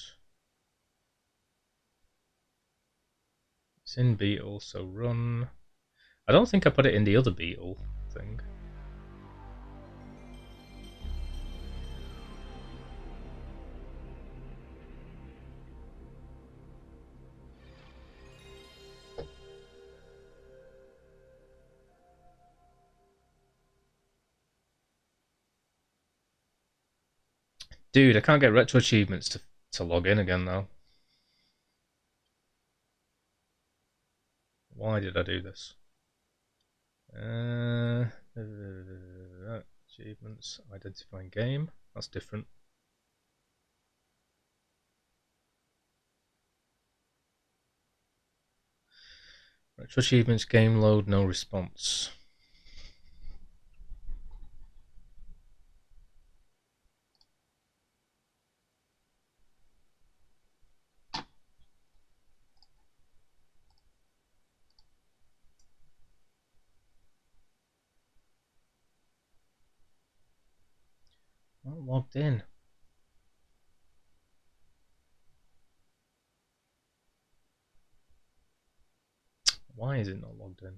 it's in Beetle, so run. I don't think I put it in the other Beetle thing. Dude, I can't get retro achievements to log in again now. Why did I do this? Achievements, identifying game. That's different. Retro achievements, game load, no response. Not logged in. Why is it not logged in?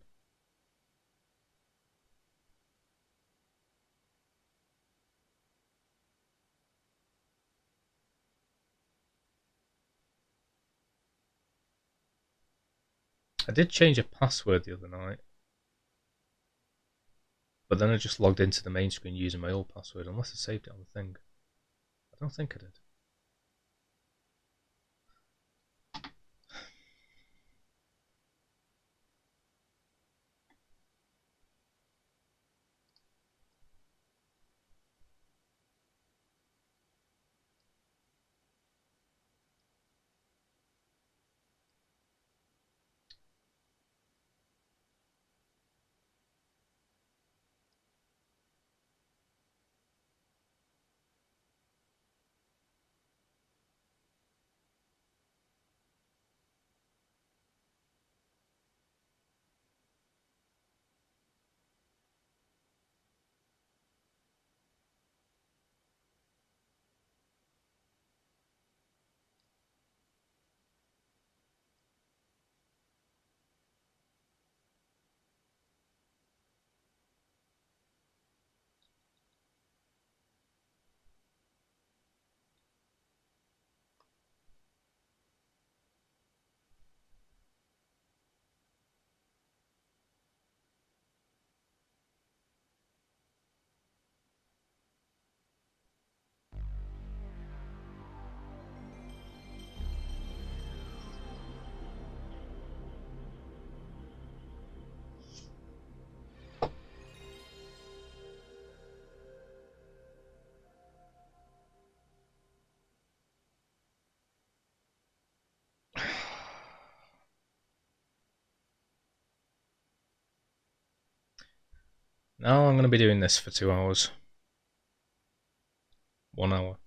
I did change a password the other night. But then I just logged into the main screen using my old password, unless I saved it on the thing. I don't think I did. Now I'm going to be doing this for 2 hours. 1 hour.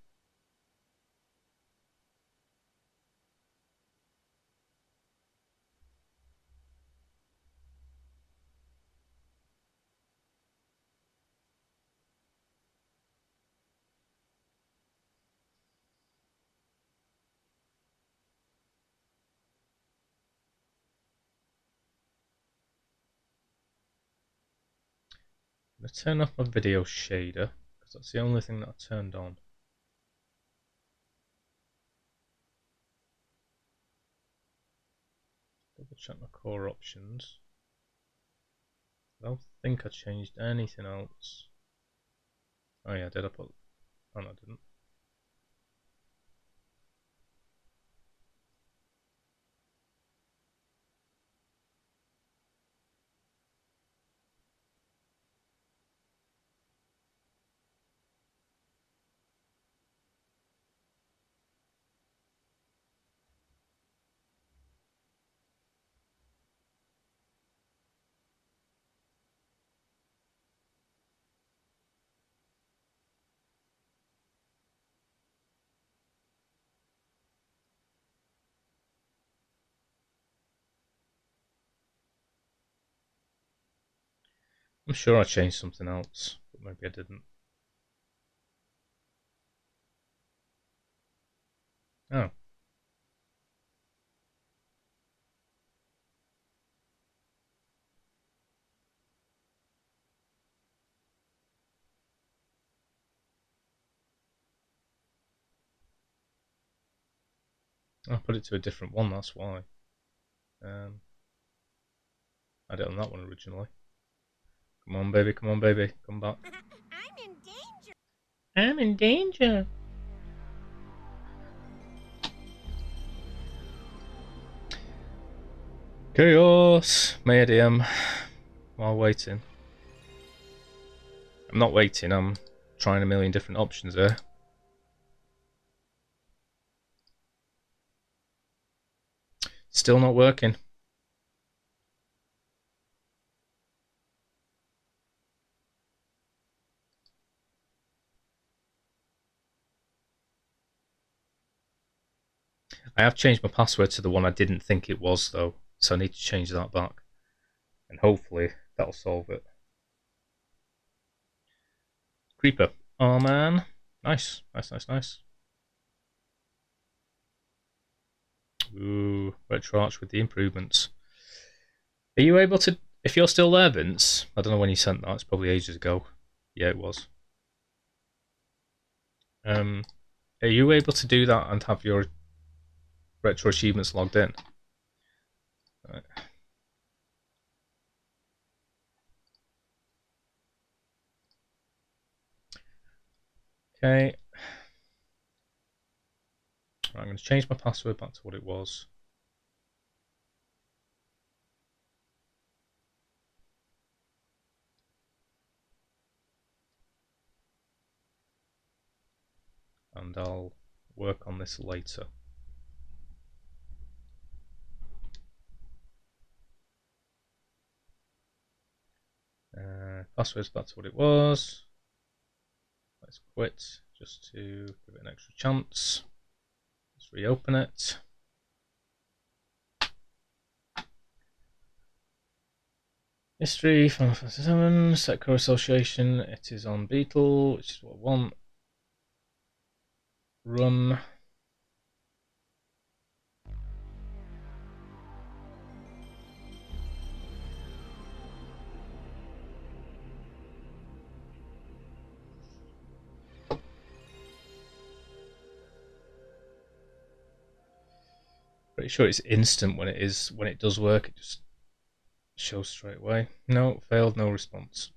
I'm going to turn off my video shader, because that's the only thing that I turned on. Double check my core options. I don't think I changed anything else. Oh yeah, did I put... Oh no, I didn't. I'm sure I changed something else, but maybe I didn't. Oh. I put it to a different one, that's why. I did it on that one originally. Come on, baby, come back. I'm in danger. I'm in danger. Chaos, medium. While waiting. I'm not waiting, I'm trying a million different options there. Still not working. I have changed my password to the one I didn't think it was though, so I need to change that back. And hopefully that'll solve it. Creeper. Oh man. Nice. Nice. Ooh, Retroarch with the improvements. Are you able to, if you're still there, Vince, I don't know when you sent that, it's probably ages ago. Yeah, it was. Are you able to do that and have your Retroachievements logged in? Right. Okay. Right, I'm going to change my password back to what it was. And I'll work on this later. Password's back to what it was. Let's quit just to give it an extra chance. Let's reopen it. History, Final Fantasy VII, Sector Association. It is on Beetle, which is what I want. Run. Pretty sure it's instant when it does work. It just shows straight away. No, failed, no response.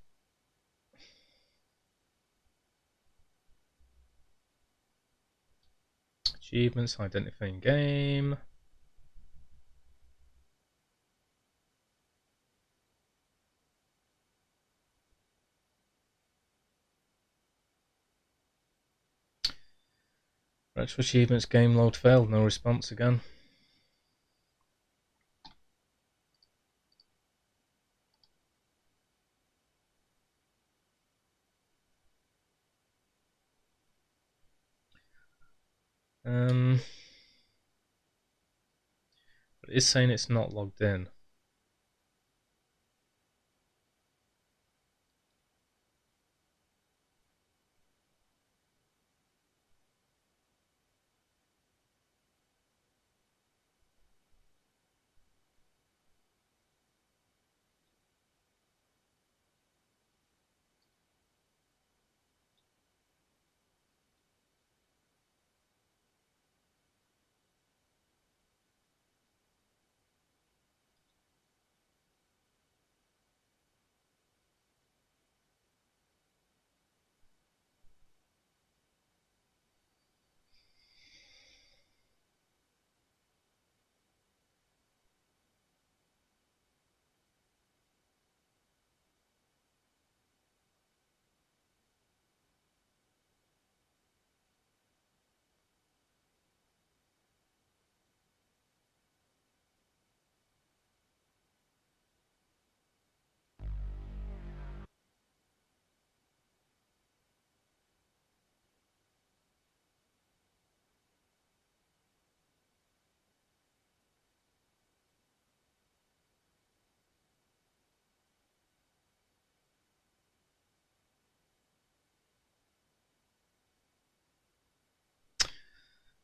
Achievements, identifying game. Retroachievements, game load failed, no response again. But it is saying it's not logged in.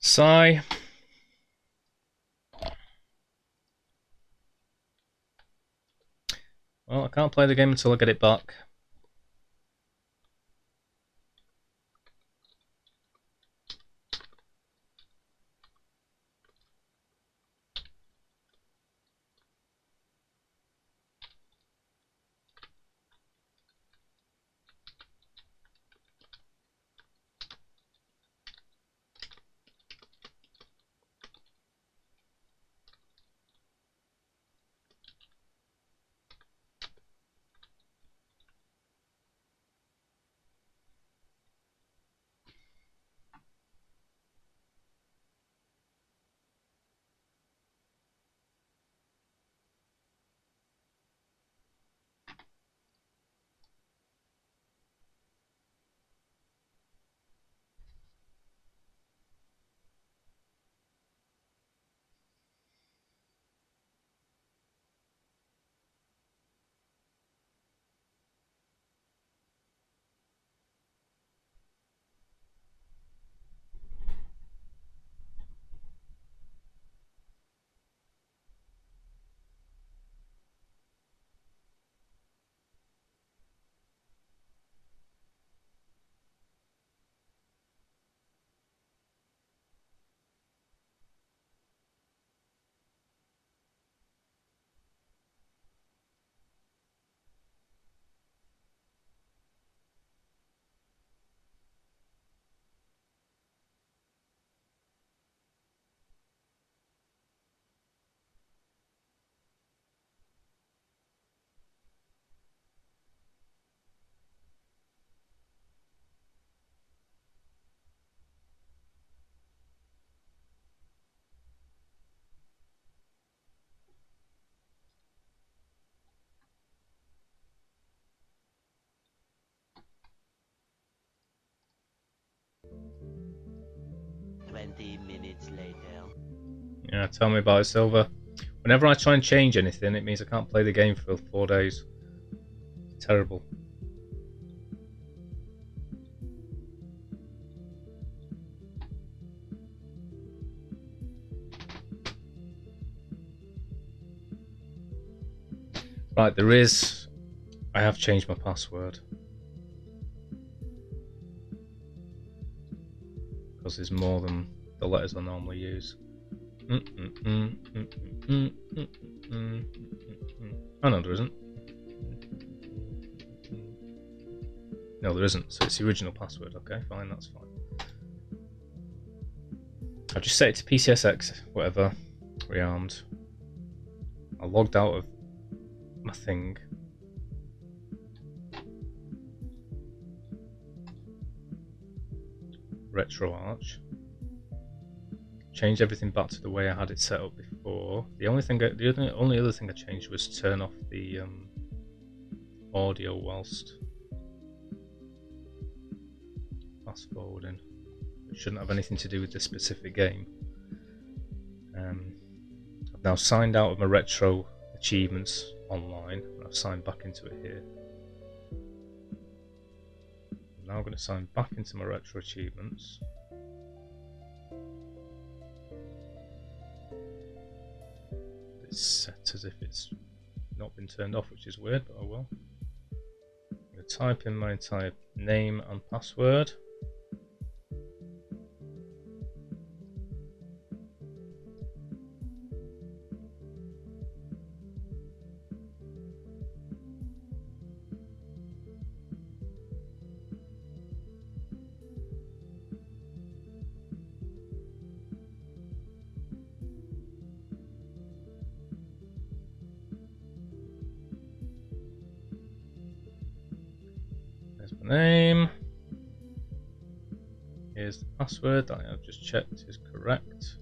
Sigh. Well, I can't play the game until I get it back. Yeah, tell me about it, Silver. Whenever I try and change anything, it means I can't play the game for 4 days. Terrible. Right, there is... I have changed my password. Because there's more than the letters I normally use. Oh no, there isn't. No, there isn't. So it's the original password. Okay, fine, that's fine. I've just set it to PCSX, whatever. Rearmed. I logged out of my thing. Retroarch. Change everything back to the way I had it set up before. The only other thing I changed was turn off the audio whilst fast forwarding. It shouldn't have anything to do with this specific game. I've now signed out of my retro achievements online. I've signed back into it here. I'm now going to sign back into my retro achievements. It's set as if it's not been turned off, which is weird, but oh well. I'm going to type in my entire name and password. Name. Here's the password that I have just checked is correct.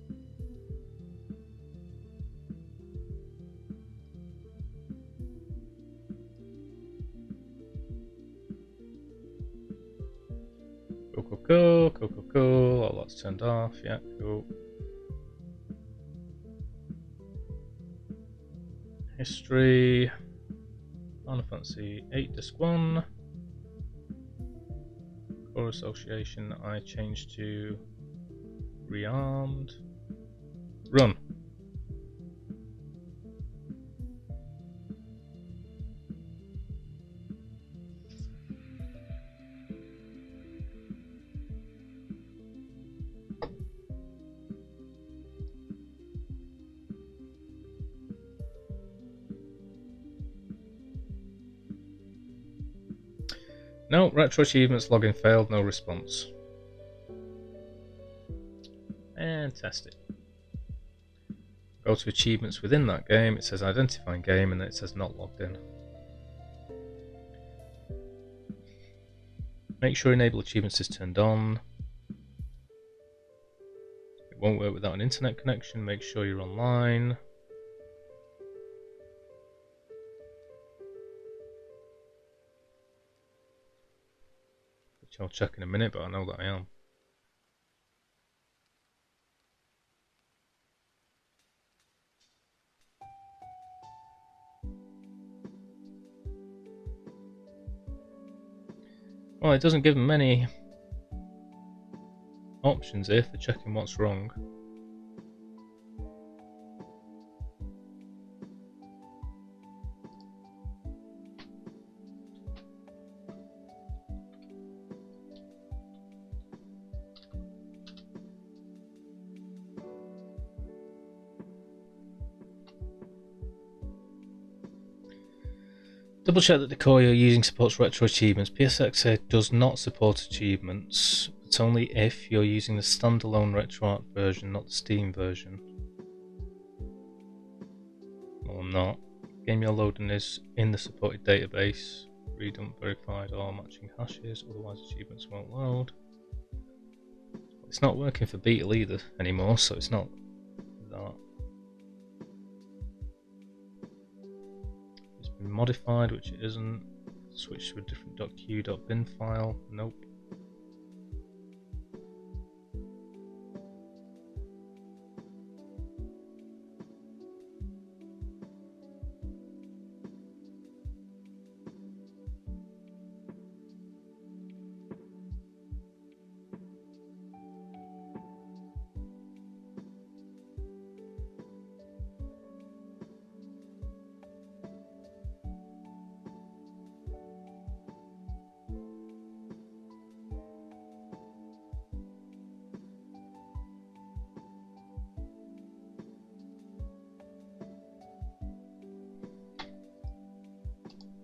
Cool. All that's turned off. Yeah, cool. History. Final Fantasy 8 Disc 1. Association I changed to rearmed. Run. No, Retro Achievements login failed, no response. Fantastic. Go to achievements within that game, it says identifying game, and then it says not logged in. Make sure enable achievements is turned on. It won't work without an internet connection, make sure you're online. Which I'll check in a minute, but I know that I am. Well, it doesn't give them many options here for checking what's wrong. Double check that the core you're using supports retro achievements. PSX does not support achievements, but only if you're using the standalone RetroArch version, not the Steam version. Or not. Game you're loading is in the supported database. Redump verified or matching hashes, otherwise achievements won't load. It's not working for Beetle either anymore, so it's not that. Modified, which it isn't. Switch to a different .q.bin file. Nope.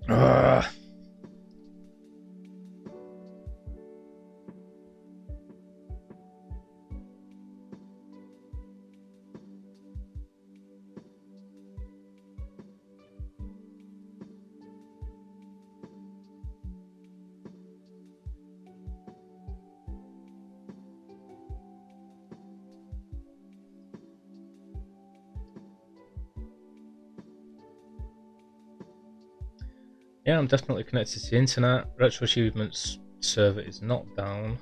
Ugh. Yeah, I'm definitely connected to the internet. Retroachievements server is not down.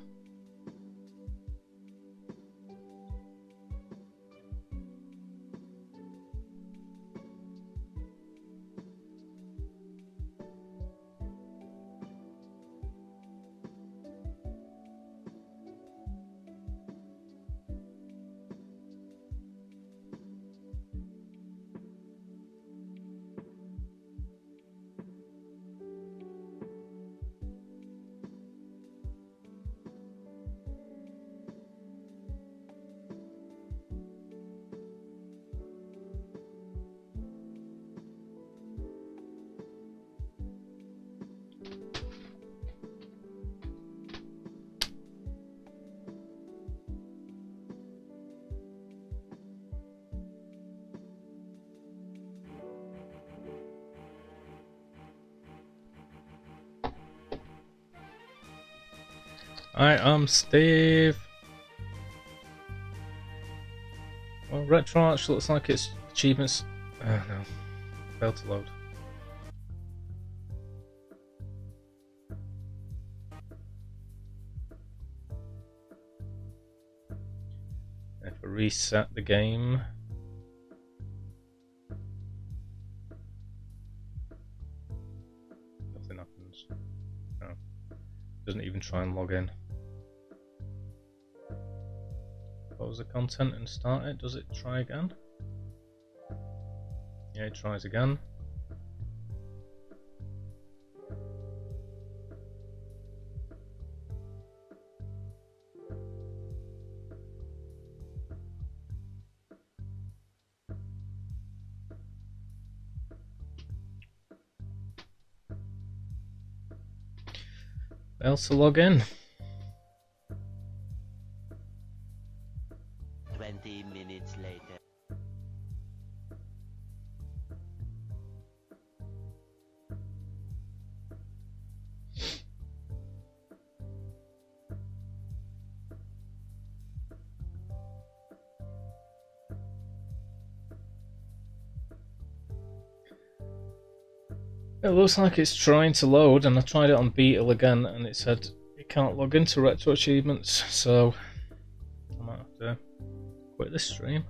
I'm Steve. Well, Retroarch looks like its achievements. No, failed to load. If I reset the game, nothing happens. No, doesn't even try and log in. Close the content and start it. Does it try again? Yeah, it tries again. Fails to log in. 20 minutes later. It looks like it's trying to load, and I tried it on Beetle again, and it said it can't log into Retroachievements, so I might have to quit this stream.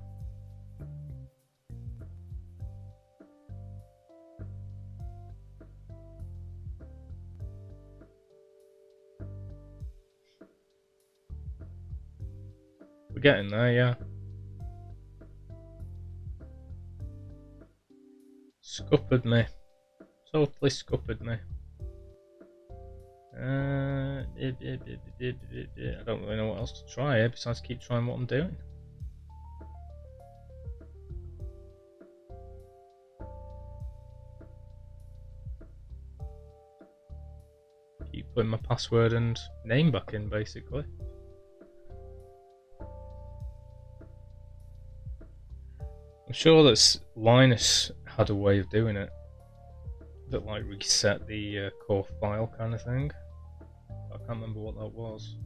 We're getting there, yeah. Scuppered me. Totally scuppered me. I don't really know what else to try here besides keep trying what I'm doing. Keep putting my password and name back in, basically. I'm sure that Linus had a way of doing it that like reset the core file kind of thing. I can't remember what that was.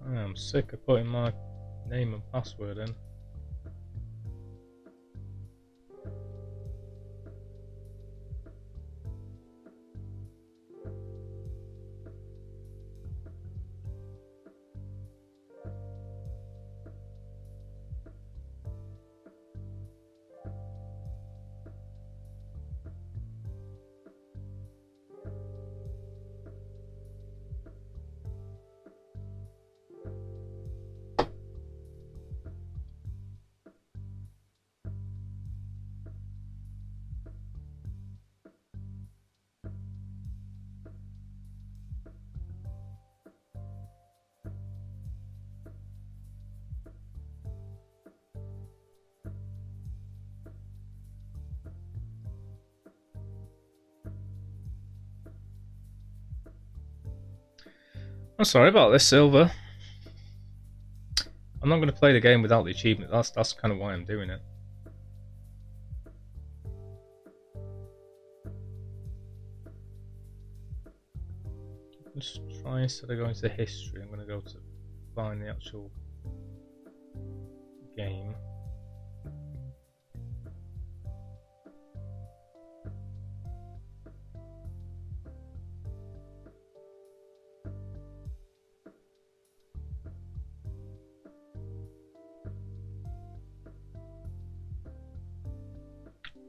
I'm sick of putting my name and password in. I'm sorry about this, Silver. I'm not going to play the game without the achievement. That's kind of why I'm doing it. Let's try, instead of going to history, I'm going to go to find the actual game.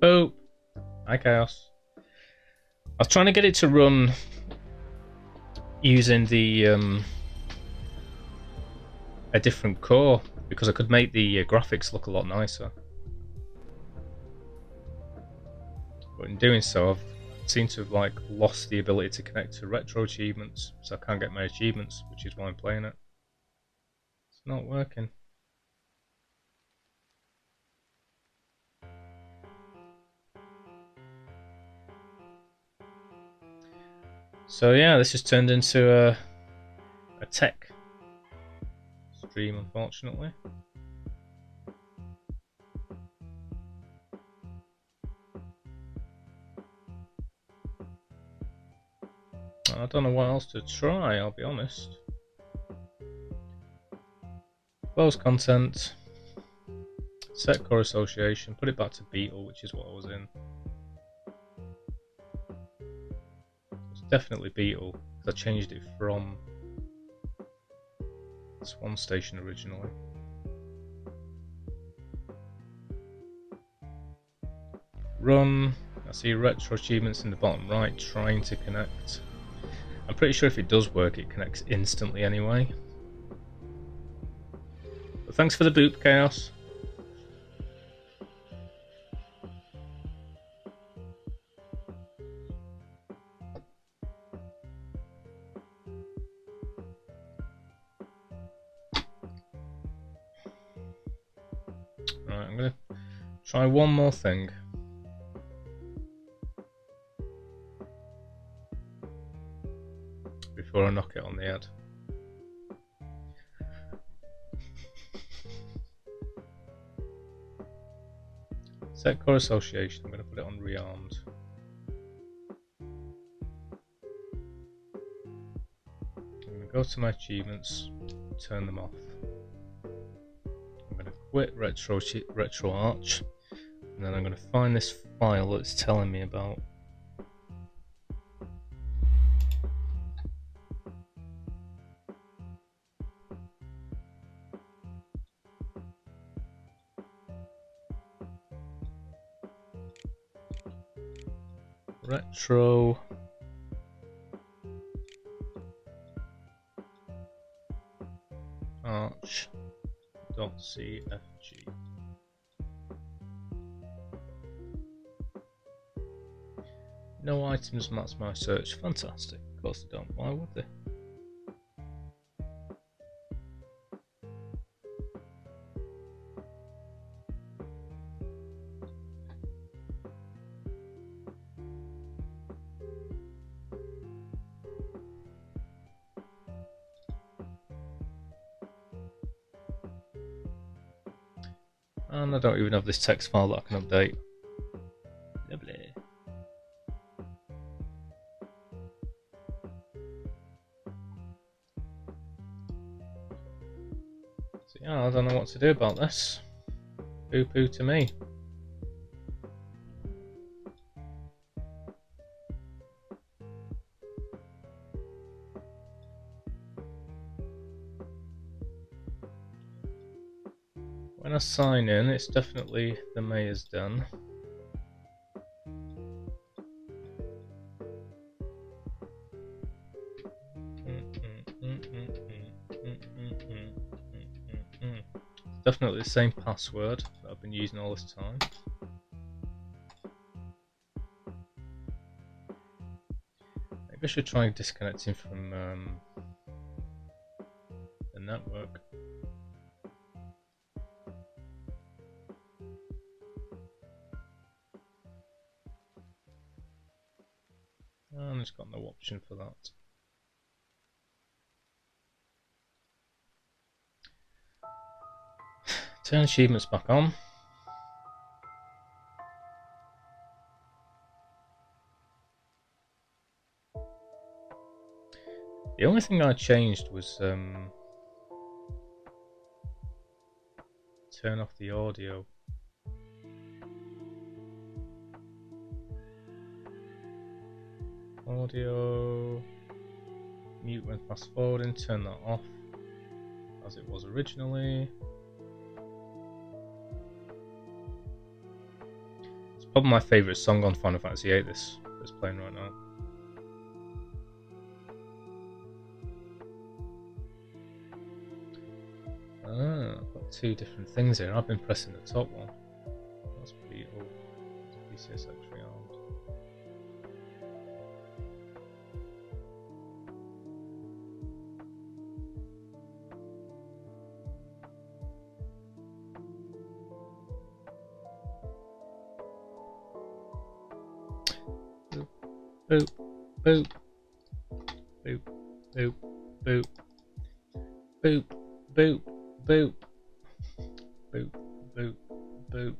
Oh, hi Chaos. I was trying to get it to run using the a different core because I could make the graphics look a lot nicer. But in doing so, I've seemed to have lost the ability to connect to retro achievements, so I can't get my achievements, which is why I'm playing it. It's not working. So yeah, this has turned into a tech stream, unfortunately. I don't know what else to try, I'll be honest. Close content, set core association, put it back to Beetle, which is what I was in. It's definitely Beetle, because I changed it from Swan Station originally. Run, I see retro achievements in the bottom right, trying to connect. I'm pretty sure if it does work, it connects instantly anyway. But thanks for the boop, Chaos. Right, I'm gonna try one more thing. Before I knock it on the head. Set core association, I'm going to put it on rearmed. I'm going to go to my achievements, turn them off. I'm going to quit RetroArch, and then I'm going to find this file that's telling me about. Retro arch.cfg. No items match my search. Fantastic. Of course they don't. Why would they? And I don't even have this text file that I can update. Lovely. So yeah, I don't know what to do about this. Poo poo to me. When I sign in, it's definitely the mayor's done. It's definitely the same password that I've been using all this time. Maybe I should try disconnecting from the network. And it's got no option for that. Turn achievements back on. The only thing I changed was turn off the audio. Audio, mute when fast forwarding, turn that off as it was originally. It's probably my favourite song on Final Fantasy VIII that's playing right now. I've got two different things here. I've been pressing the top one. That's pretty old. PCSX rearmed. Boop, boop, boop, boop, boop, boop, boop, boop, boop, boop, boop.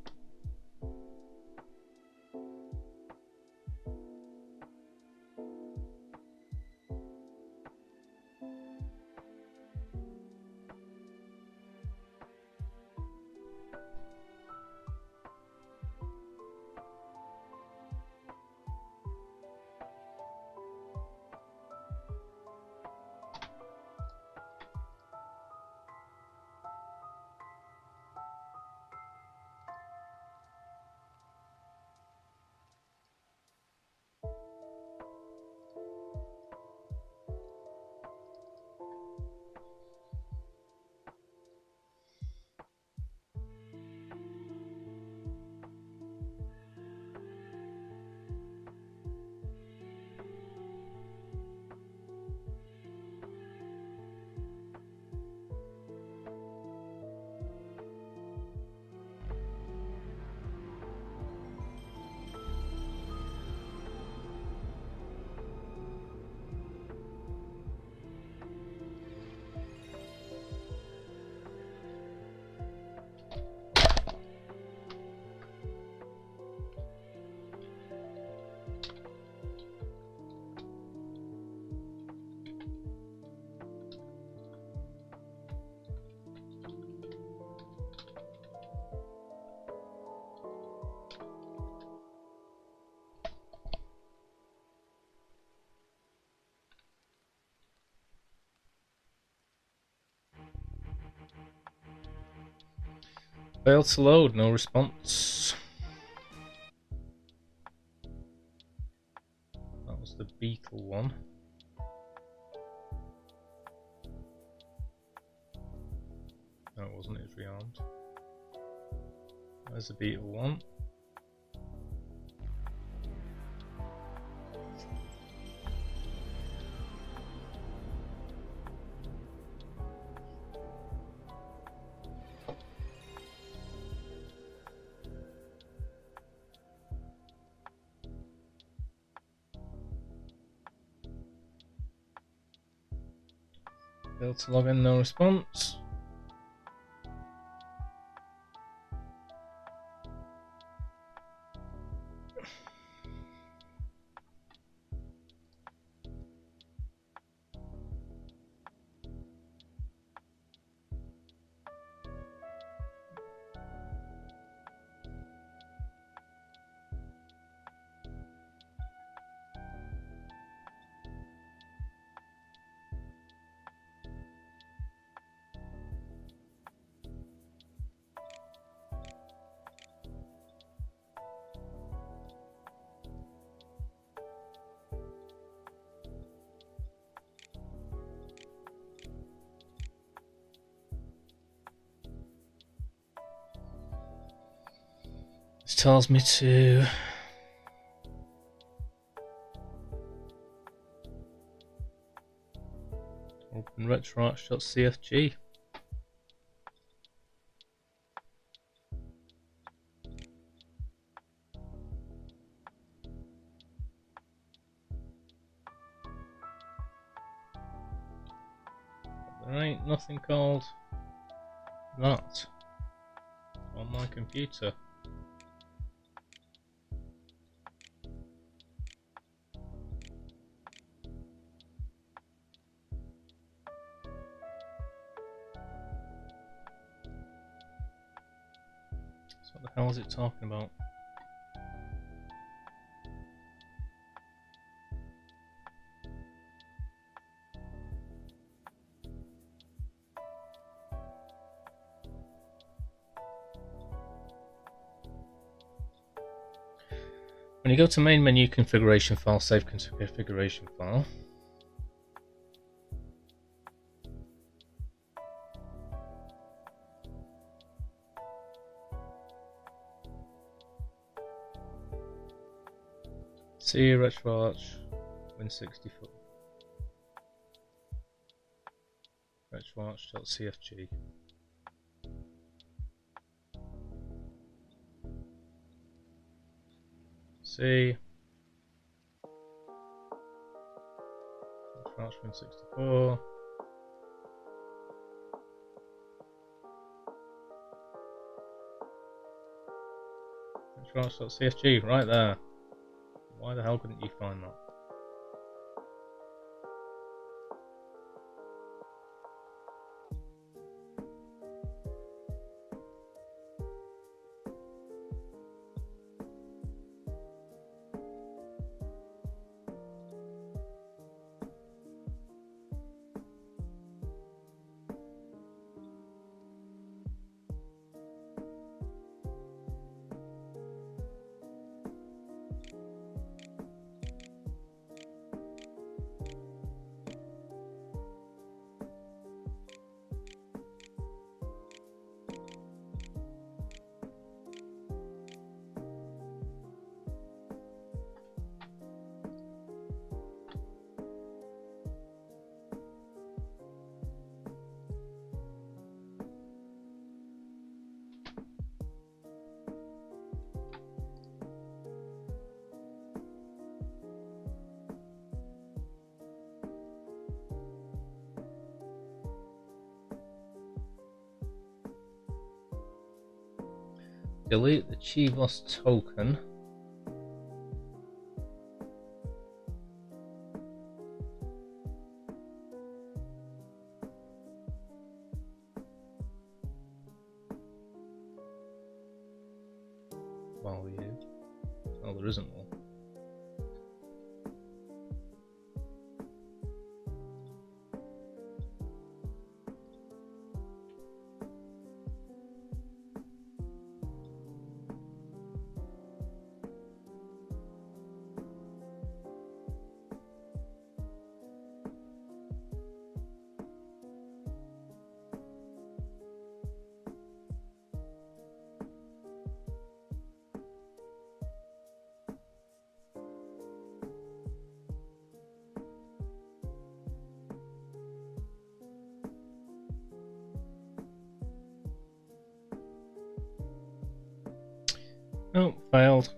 Failed to load, no response. That was the Beetle one. No, it wasn't, it was rearmed. There's the Beetle one. Failed to log in, no response. This tells me to open retroarch.cfg. There ain't nothing called that. on my computer. So what the hell is it talking about? When you go to main menu, configuration file, save configuration file. See Retroarch, Win64. Retroarch.cfg. See Retroarch Win64. Retroarch.cfg, right there. Why the hell couldn't you find that? Delete the Chivos token. Value. Oh, there isn't one. Oh, failed.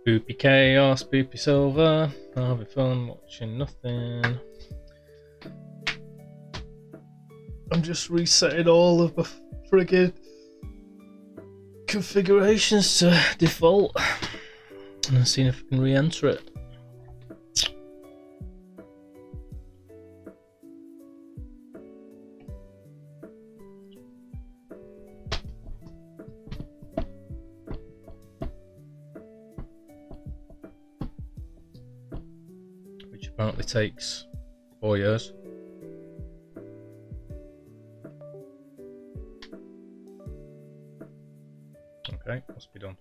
Boopy chaos, boopy silver, having fun watching nothing. I'm just resetting all of my friggin' configurations to default and seeing if I can re-enter it. Which apparently takes 4 years. Okay, must be done.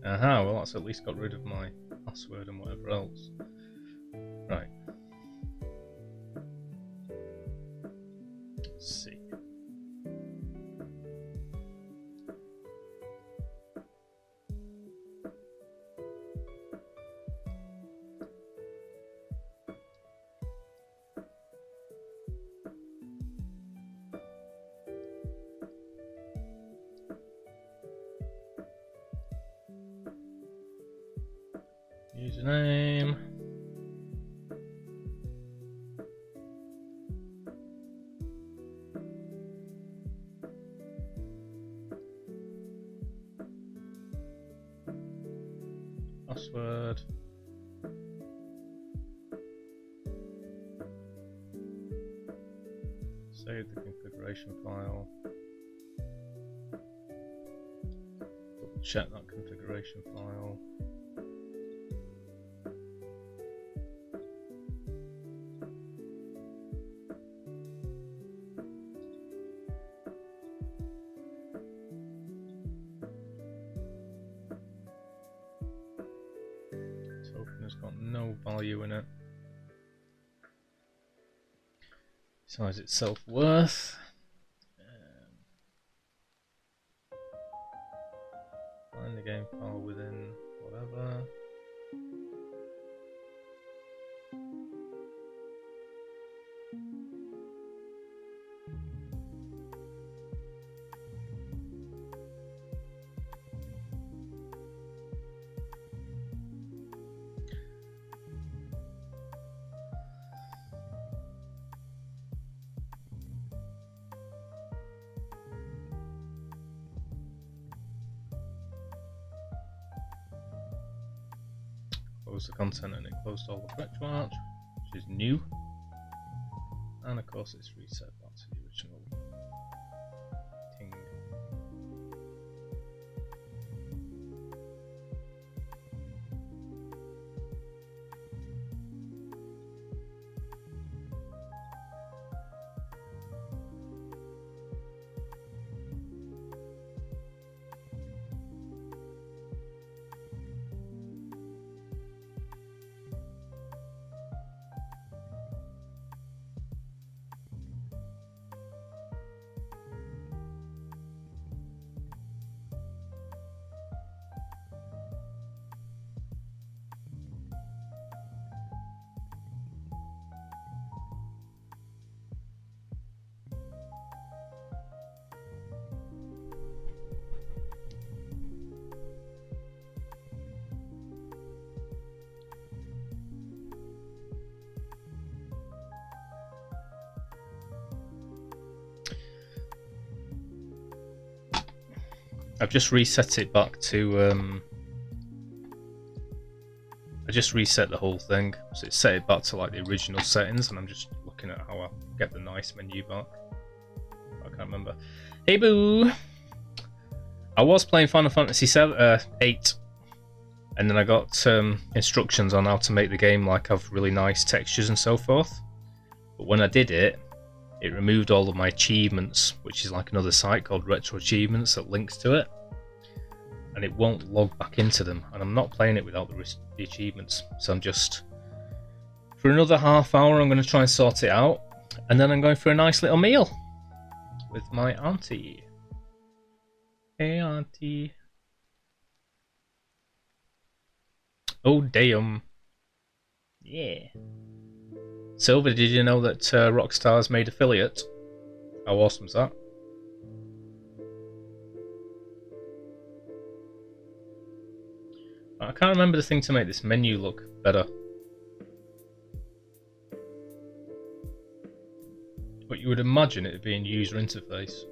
Aha, well that's at least got rid of my password and whatever else. Right. Let's see. Username. Password. Save the configuration file. Double check that configuration file. Token has got no value in it. Besides its self-worth. Find the game file within whatever. Close the content and it closed all the Retroarch, which is new. And of course it's reset back to the original thing. I've just reset it back to I just reset the whole thing, so it set it back to like the original settings, and I'm just looking at how I get the nice menu back. I can't remember. Hey boo! I was playing Final Fantasy VIII, and then I got instructions on how to make the game like have really nice textures and so forth. But when I did it, it removed all of my achievements, which is like another site called Retroachievements that links to it, and it won't log back into them. And I'm not playing it without the achievements, so I'm just, for another half hour, I'm going to try and sort it out, and then I'm going for a nice little meal with my auntie. Hey auntie. Oh damn. Yeah. Silver, did you know that Rockstar's made Affiliate? How awesome is that? I can't remember the thing to make this menu look better. But you would imagine it being user interface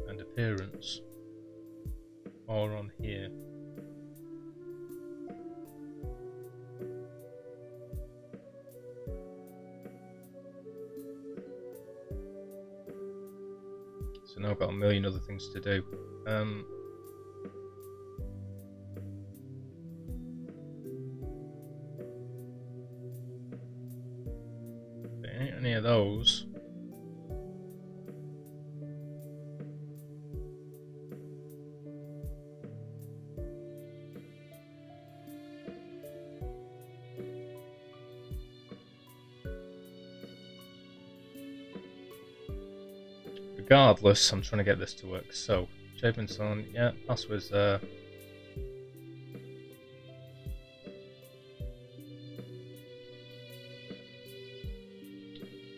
and appearance. Or on here. So now I've got a million other things to do. There ain't any of those. Regardless, I'm trying to get this to work. So, achievements on, yeah, passwords there.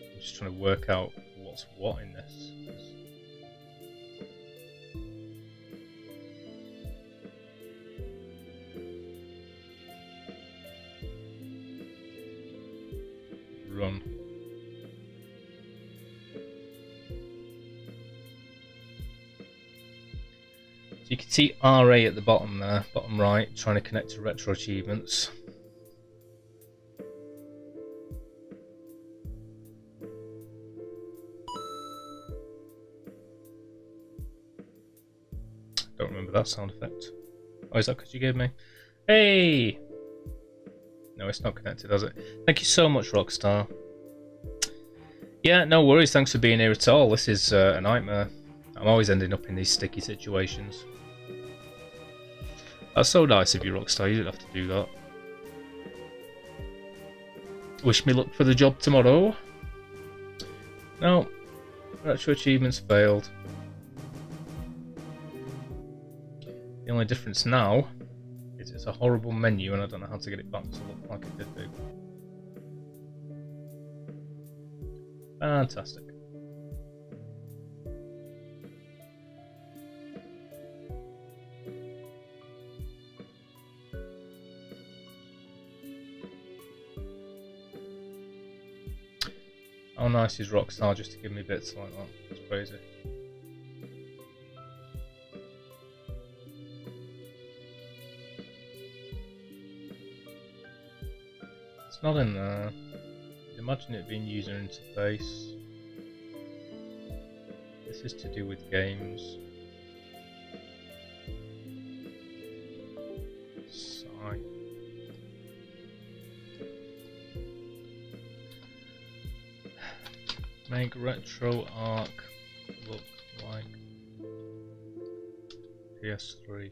I'm just trying to work out what's what in this. Run. So you can see RA at the bottom there, bottom right, trying to connect to Retroachievements. Don't remember that sound effect. Oh, is that because you gave me? Hey! No, it's not connected, is it? Thank you so much, Rockstar. Yeah, no worries, thanks for being here at all. This is a nightmare. I'm always ending up in these sticky situations. That's so nice of you, Rockstar. You didn't have to do that. Wish me luck for the job tomorrow. No. Retro achievements failed. The only difference now is it's a horrible menu and I don't know how to get it back to look like it did do. Fantastic. How nice is Rockstar just to give me bits like that? It's crazy. It's not in there. Imagine it being user interface. This is to do with games. Sigh. Make RetroArch look like PS3.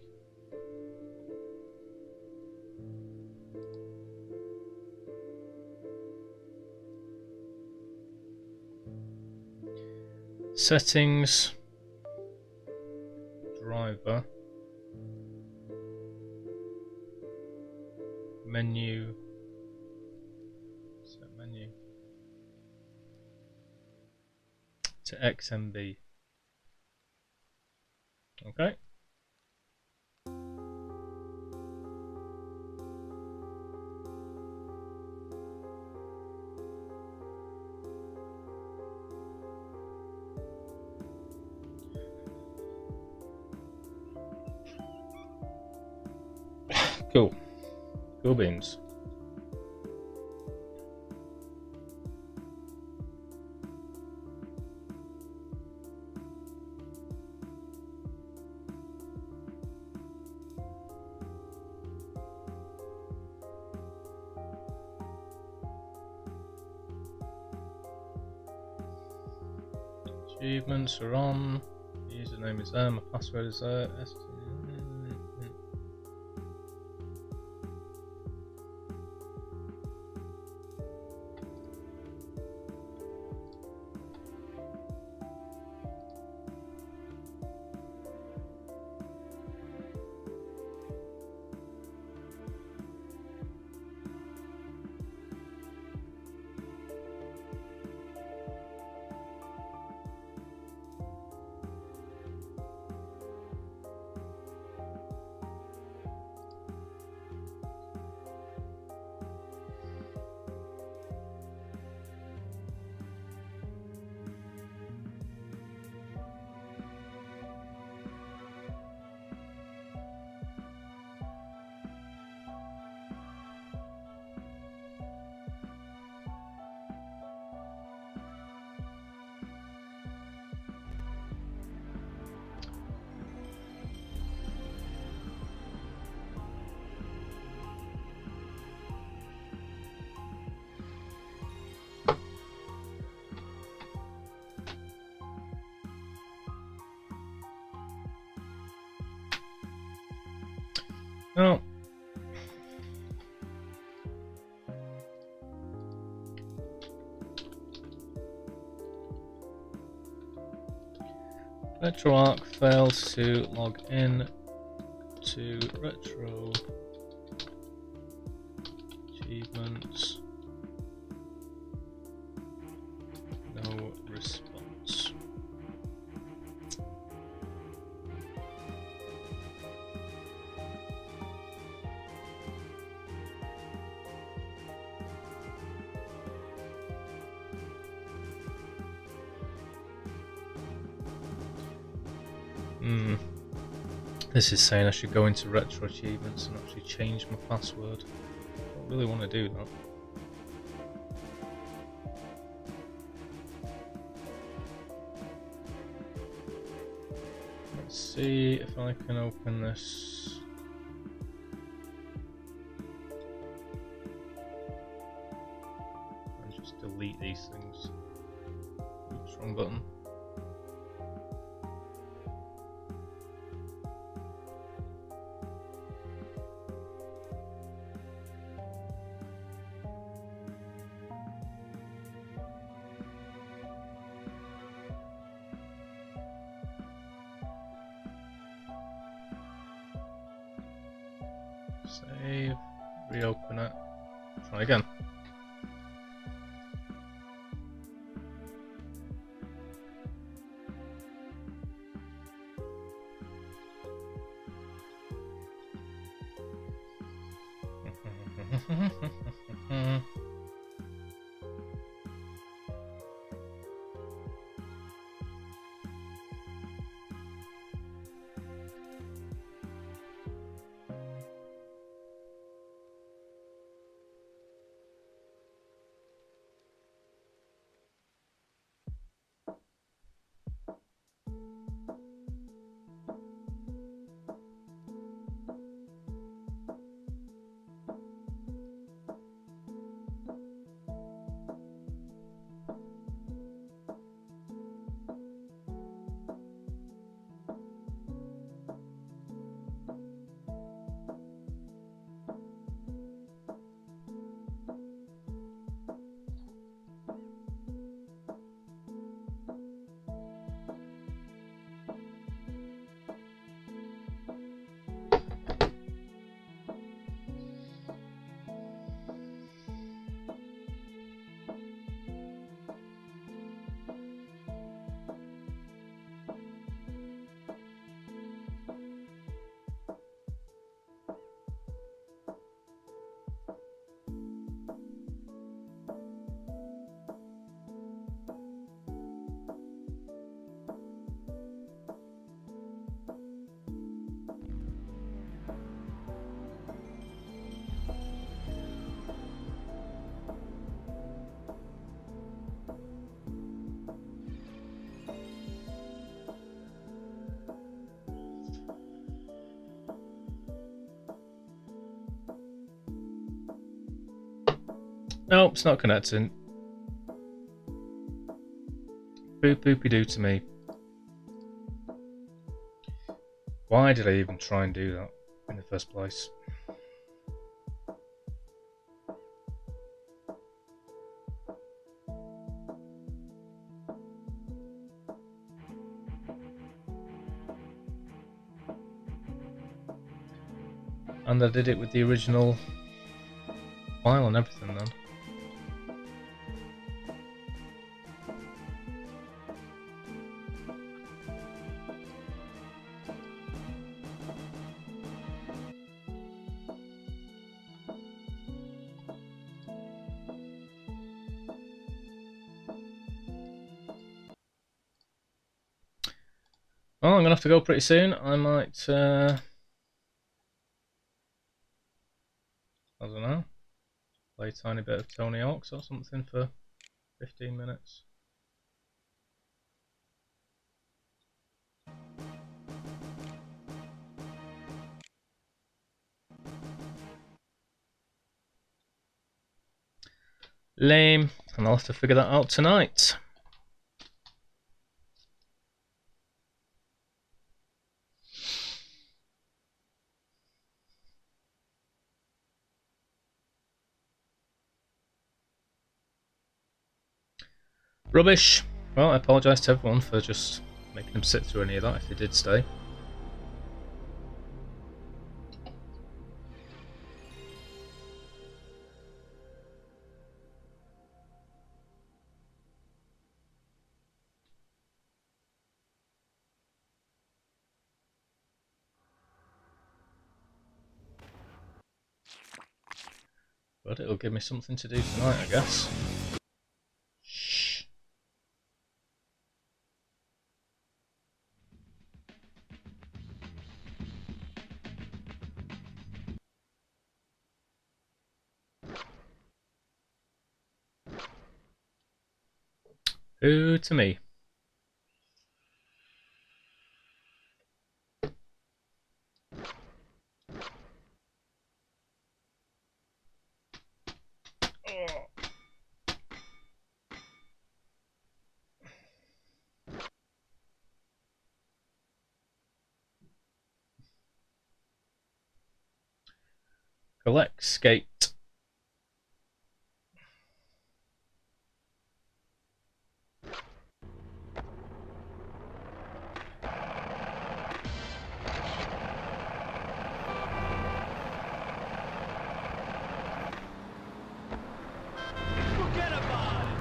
Settings, driver, menu, set menu to XMB. Okay. Cool. Cool beans. Achievements are on. Username is there. My password is there. RetroArch failed to log in to Retro Achievements. No response. This is saying I should go into Retroachievements and actually change my password. I don't really want to do that. Let's see if I can open this. And just delete these things. Oops, wrong button. Save, reopen it, try again. Nope, it's not connecting. Boop boopy doo to me. Why did I even try and do that in the first place? And I did it with the original file and everything then. Well, I'm going to have to go pretty soon. I might, I don't know, play a tiny bit of Tony Hawk's or something for 15 minutes. Lame, and I'll have to figure that out tonight. Rubbish. Well, I apologise to everyone for just making them sit through any of that if they did stay. But it'll give me something to do tonight, I guess. Shh. Who to me? Collect skate. Forget about it.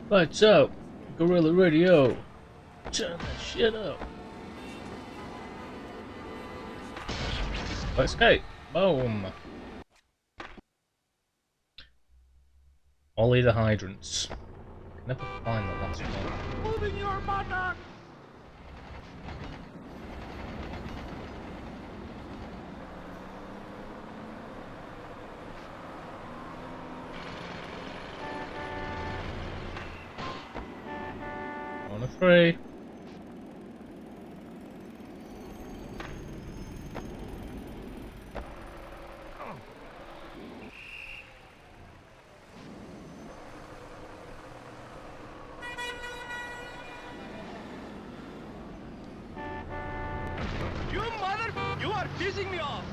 Lights out! Gorilla Radio! Turn that shit up! Let's skate! Boom! Ollie the hydrants. Can never find the last one. Moving your buttock. On a free. You mother! You are pissing me off.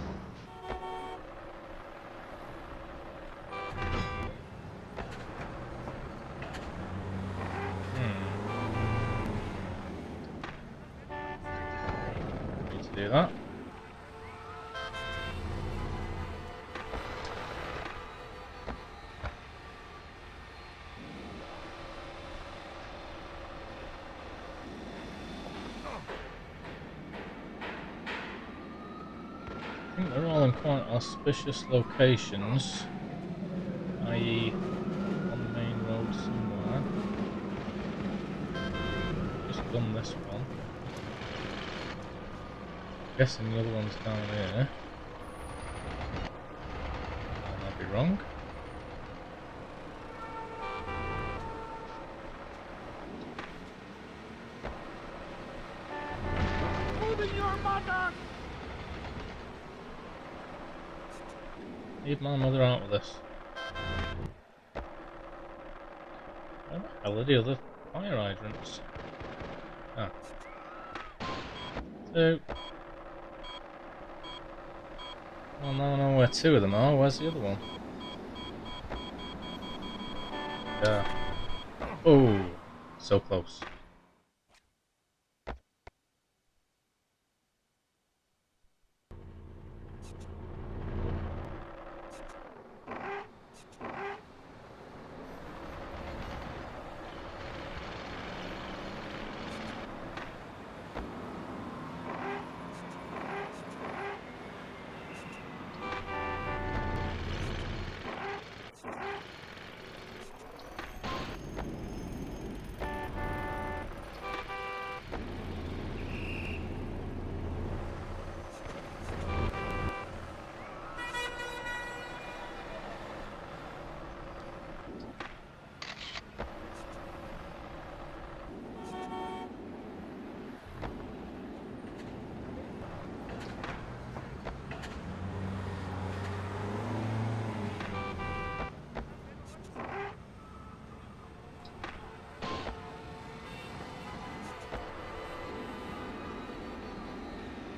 Need to do that. I think they're all in quite auspicious locations, i.e. on the main road somewhere. Just done this one. Guessing the other one's down here. I might be wrong. Moving your buttock. Leave my mother out of this. Where the hell are the other fire hydrants? Ah. Two. Well, now I know where two of them are. Where's the other one? Yeah. Oh, so close.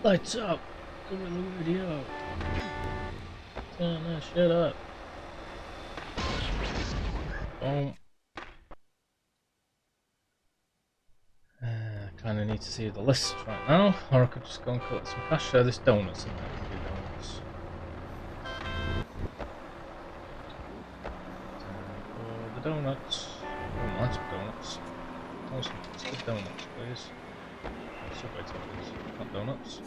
Lights up! Go in the video! Turn that shit up! Boom! I kinda need to see the list right now, or I could just go and collect some cash. There's donuts in there, I can do donuts. For the donuts. Oh, lots of donuts. Want some good donuts, please. Subway toppers, not donuts.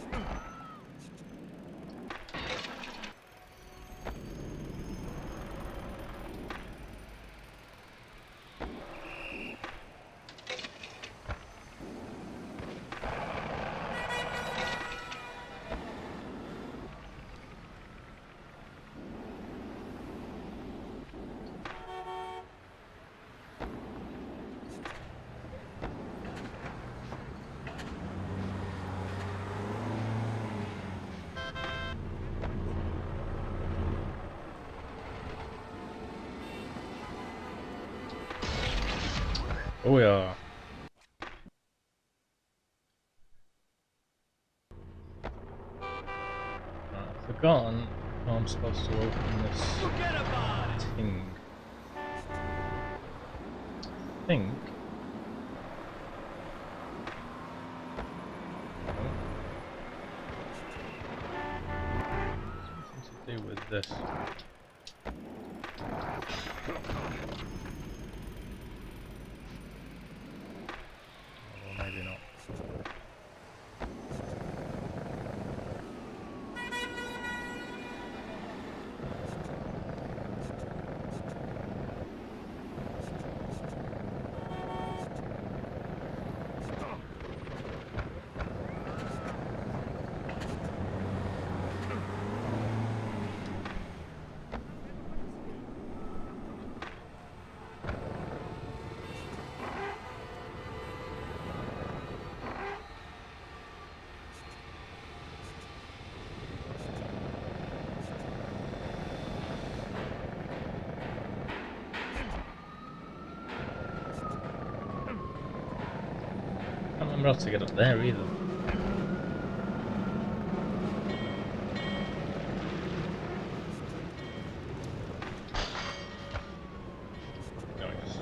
Oh yeah. I've forgotten how I'm supposed to open this Forget about it. thing. I think. Something to do with this. Or maybe not. I can't remember how to get up there either. Nice.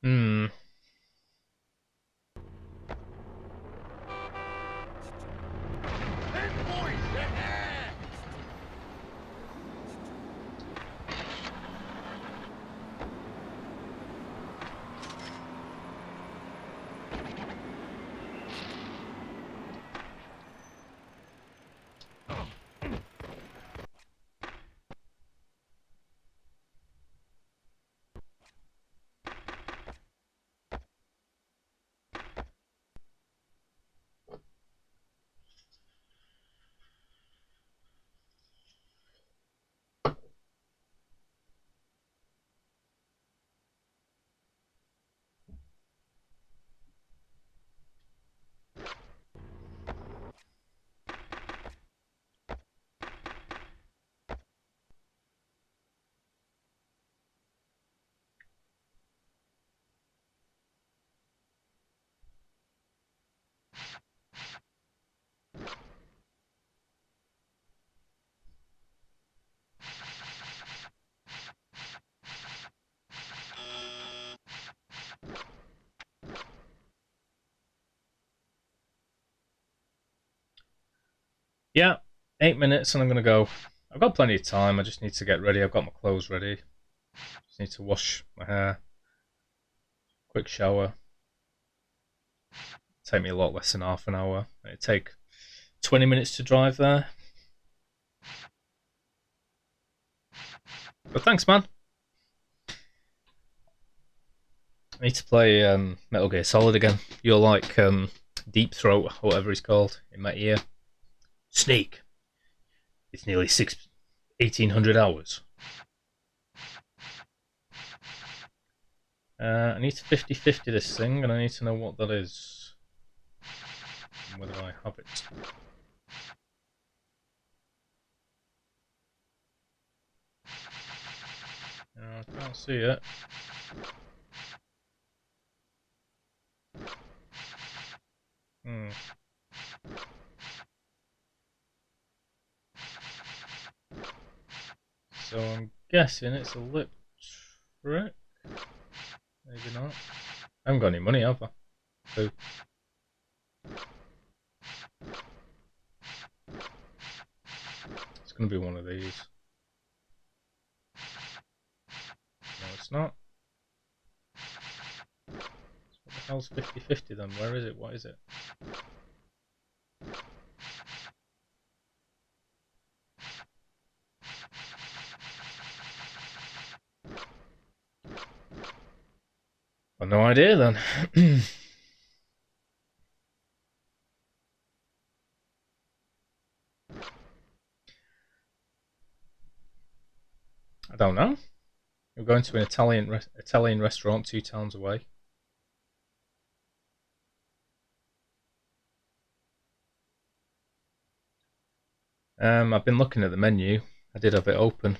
Hmm. Hey, boys. Yeah, 8 minutes and I'm gonna go. I've got plenty of time, I just need to get ready. I've got my clothes ready. Just need to wash my hair. Quick shower. Take me a lot less than half an hour. It'd take 20 minutes to drive there. But thanks, man. I need to play Metal Gear Solid again. You're like Deep Throat, whatever he's called, in my ear. Snake. It's nearly 1,800 hours. I need to 50-50 this thing, and I need to know what that is. And whether I have it. I can't see it. So I'm guessing it's a lip trick. Maybe not. I haven't got any money, have I? So it's going to be one of these. No, it's not. What the hell's 50-50 then? Where is it? What is it? I've no idea then. I don't know. We're going to an Italian restaurant 2 towns away. I've been looking at the menu. I did have it open.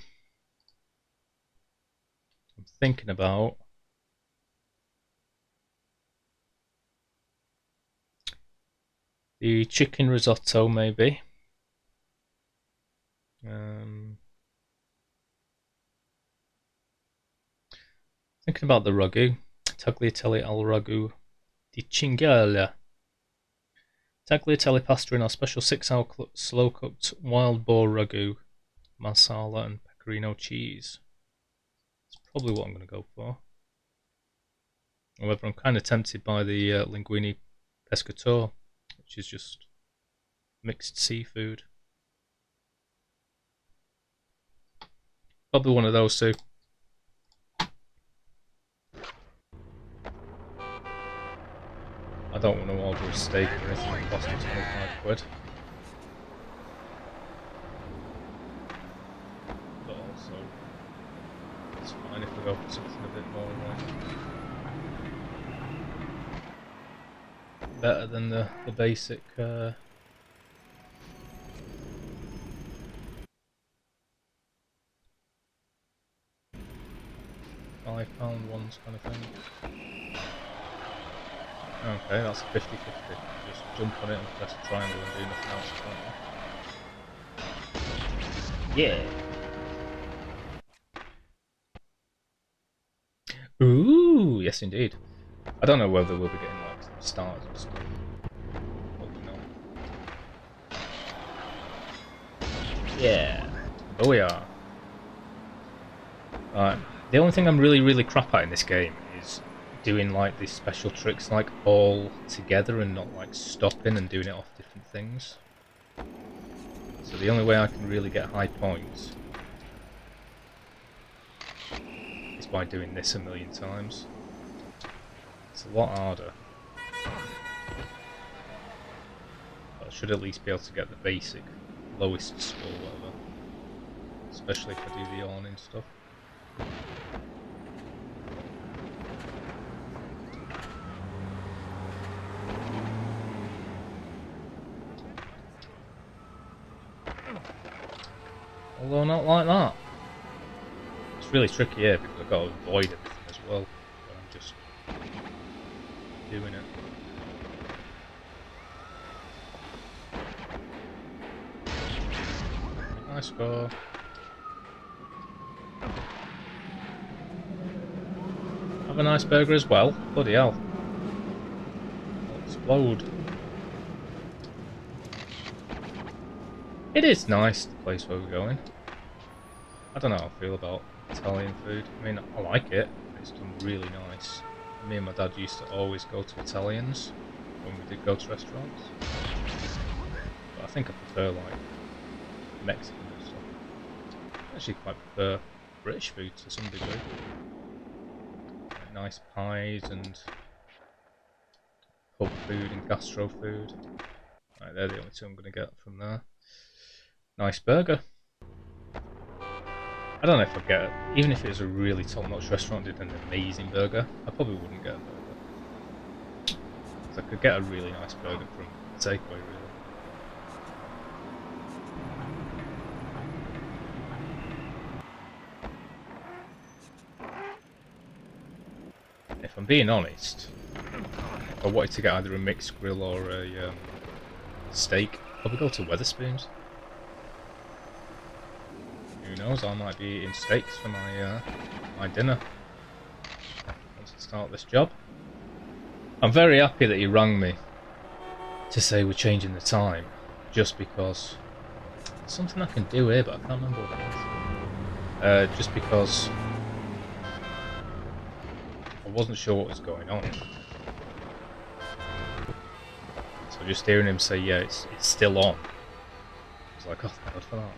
I'm thinking about the chicken risotto, maybe. Thinking about the ragu. Tagliatelle al ragu di cinghiale. Tagliatelle pasta in our special 6-hour slow-cooked wild boar ragu, marsala and pecorino cheese. That's probably what I'm going to go for. However, I'm kind of tempted by the linguine pescatore, which is just mixed seafood. Probably one of those two. I don't want to order a steak or anything that costs me 25 quid. But also, it's fine if I go for something a bit more better than the basic £5 ones kind of thing. Okay, that's a 50-50. Just jump on it and press the triangle and do nothing else, can't you? Yeah! Ooh, yes indeed. I don't know whether we'll be getting like stars and stuff. Probably not. Yeah! Oh we are. Alright, the only thing I'm really crap at in this game is doing like these special tricks like all together and not like stopping and doing it off different things. So the only way I can really get high points is by doing this a million times. It's a lot harder. But I should at least be able to get the basic lowest score, whatever. Especially if I do the awning stuff. Although not like that. It's really tricky here because I've got to avoid everything as well. So I'm just doing it. Nice score. Have a nice burger as well. Bloody hell. I'll explode. It is nice, the place where we're going. I don't know how I feel about Italian food. I mean, I like it. It's done really nice. Me and my dad used to always go to Italians when we did go to restaurants. But I think I prefer like Mexican and stuff. I actually quite prefer British food to some degree. Like nice pies and pub food and gastro food. Right, they're the only two I'm going to get from there. nice burger. I don't know if I'd get it. Even if it was a really top-notch restaurant did an amazing burger, I probably wouldn't get a burger. So I could get a really nice burger from takeaway, really. If I'm being honest, if I wanted to get either a mixed grill or a steak, I'd probably go to Wetherspoons. Who knows, I might be eating steaks for my dinner once I start this job. I'm very happy that he rang me to say we're changing the time, just because there's something I can do here, but I can't remember what it is. Just because I wasn't sure what was going on. So just hearing him say, yeah, it's still on. I was like, oh, thank God for that.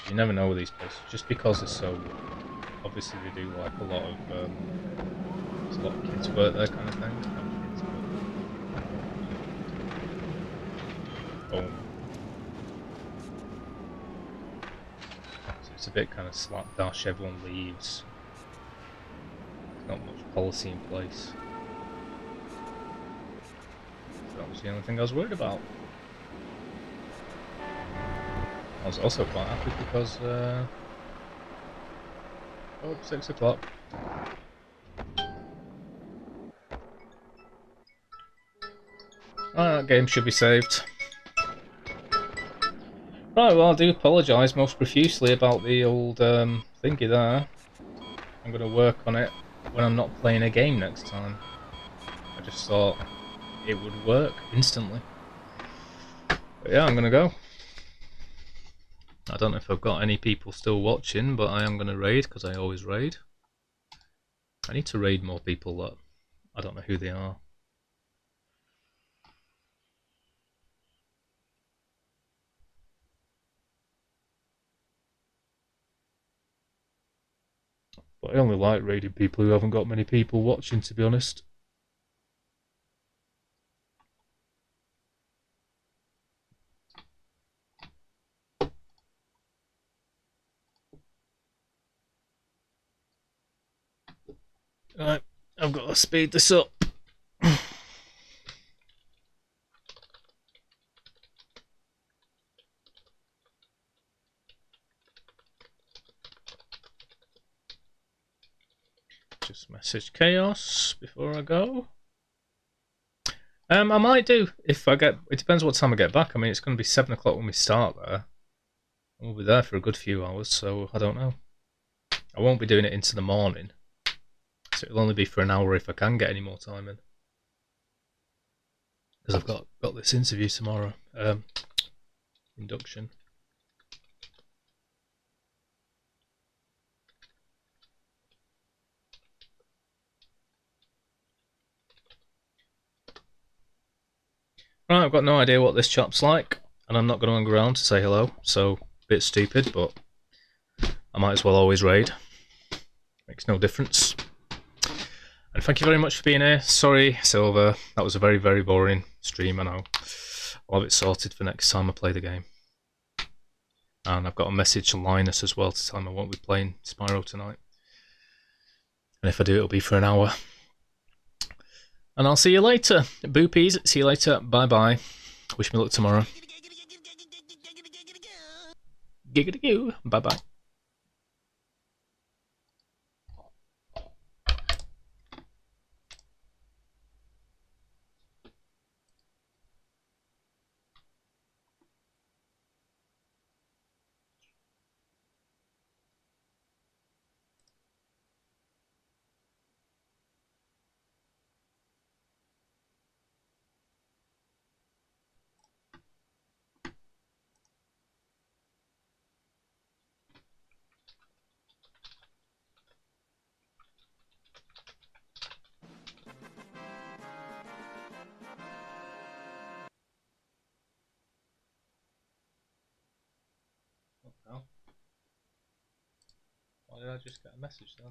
You never know with these places, just because they're so... Obviously they do like a lot of... there's a lot of kids work there kind of thing. Not kids, but... Boom. So it's a bit kind of slapdash, everyone leaves. There's not much policy in place. So that was the only thing I was worried about. I was also quite happy because, oh, 6 o'clock. That game should be saved. Right, well, I do apologise most profusely about the old thingy there. I'm going to work on it when I'm not playing a game next time. I just thought it would work instantly. But yeah, I'm going to go. I don't know if I've got any people still watching, but I am going to raid, because I always raid. I need to raid more people that I don't know who they are. But I only like raiding people who haven't got many people watching, to be honest. Right, I've got to speed this up. Just message Chaos before I go. I might do if I get. It depends what time I get back. I mean, it's going to be 7 o'clock when we start there. We'll be there for a good few hours, so I don't know. I won't be doing it into the morning, so it'll only be for an hour if I can get any more time in. Because I've got this interview tomorrow, induction. Right, I've got no idea what this chap's like, and I'm not going to hang around to say hello, so a bit stupid, but I might as well always raid. Makes no difference. And thank you very much for being here. Sorry, Silver, that was a very, very boring stream, I know. I'll have it sorted for next time I play the game. And I've got a message to Linus as well to tell him I won't be playing Spyro tonight. And if I do, it'll be for an hour. And I'll see you later. Boopies, see you later. Bye-bye. Wish me luck tomorrow. Giggity-goo. Bye-bye. What the hell? Why did I just get a message then?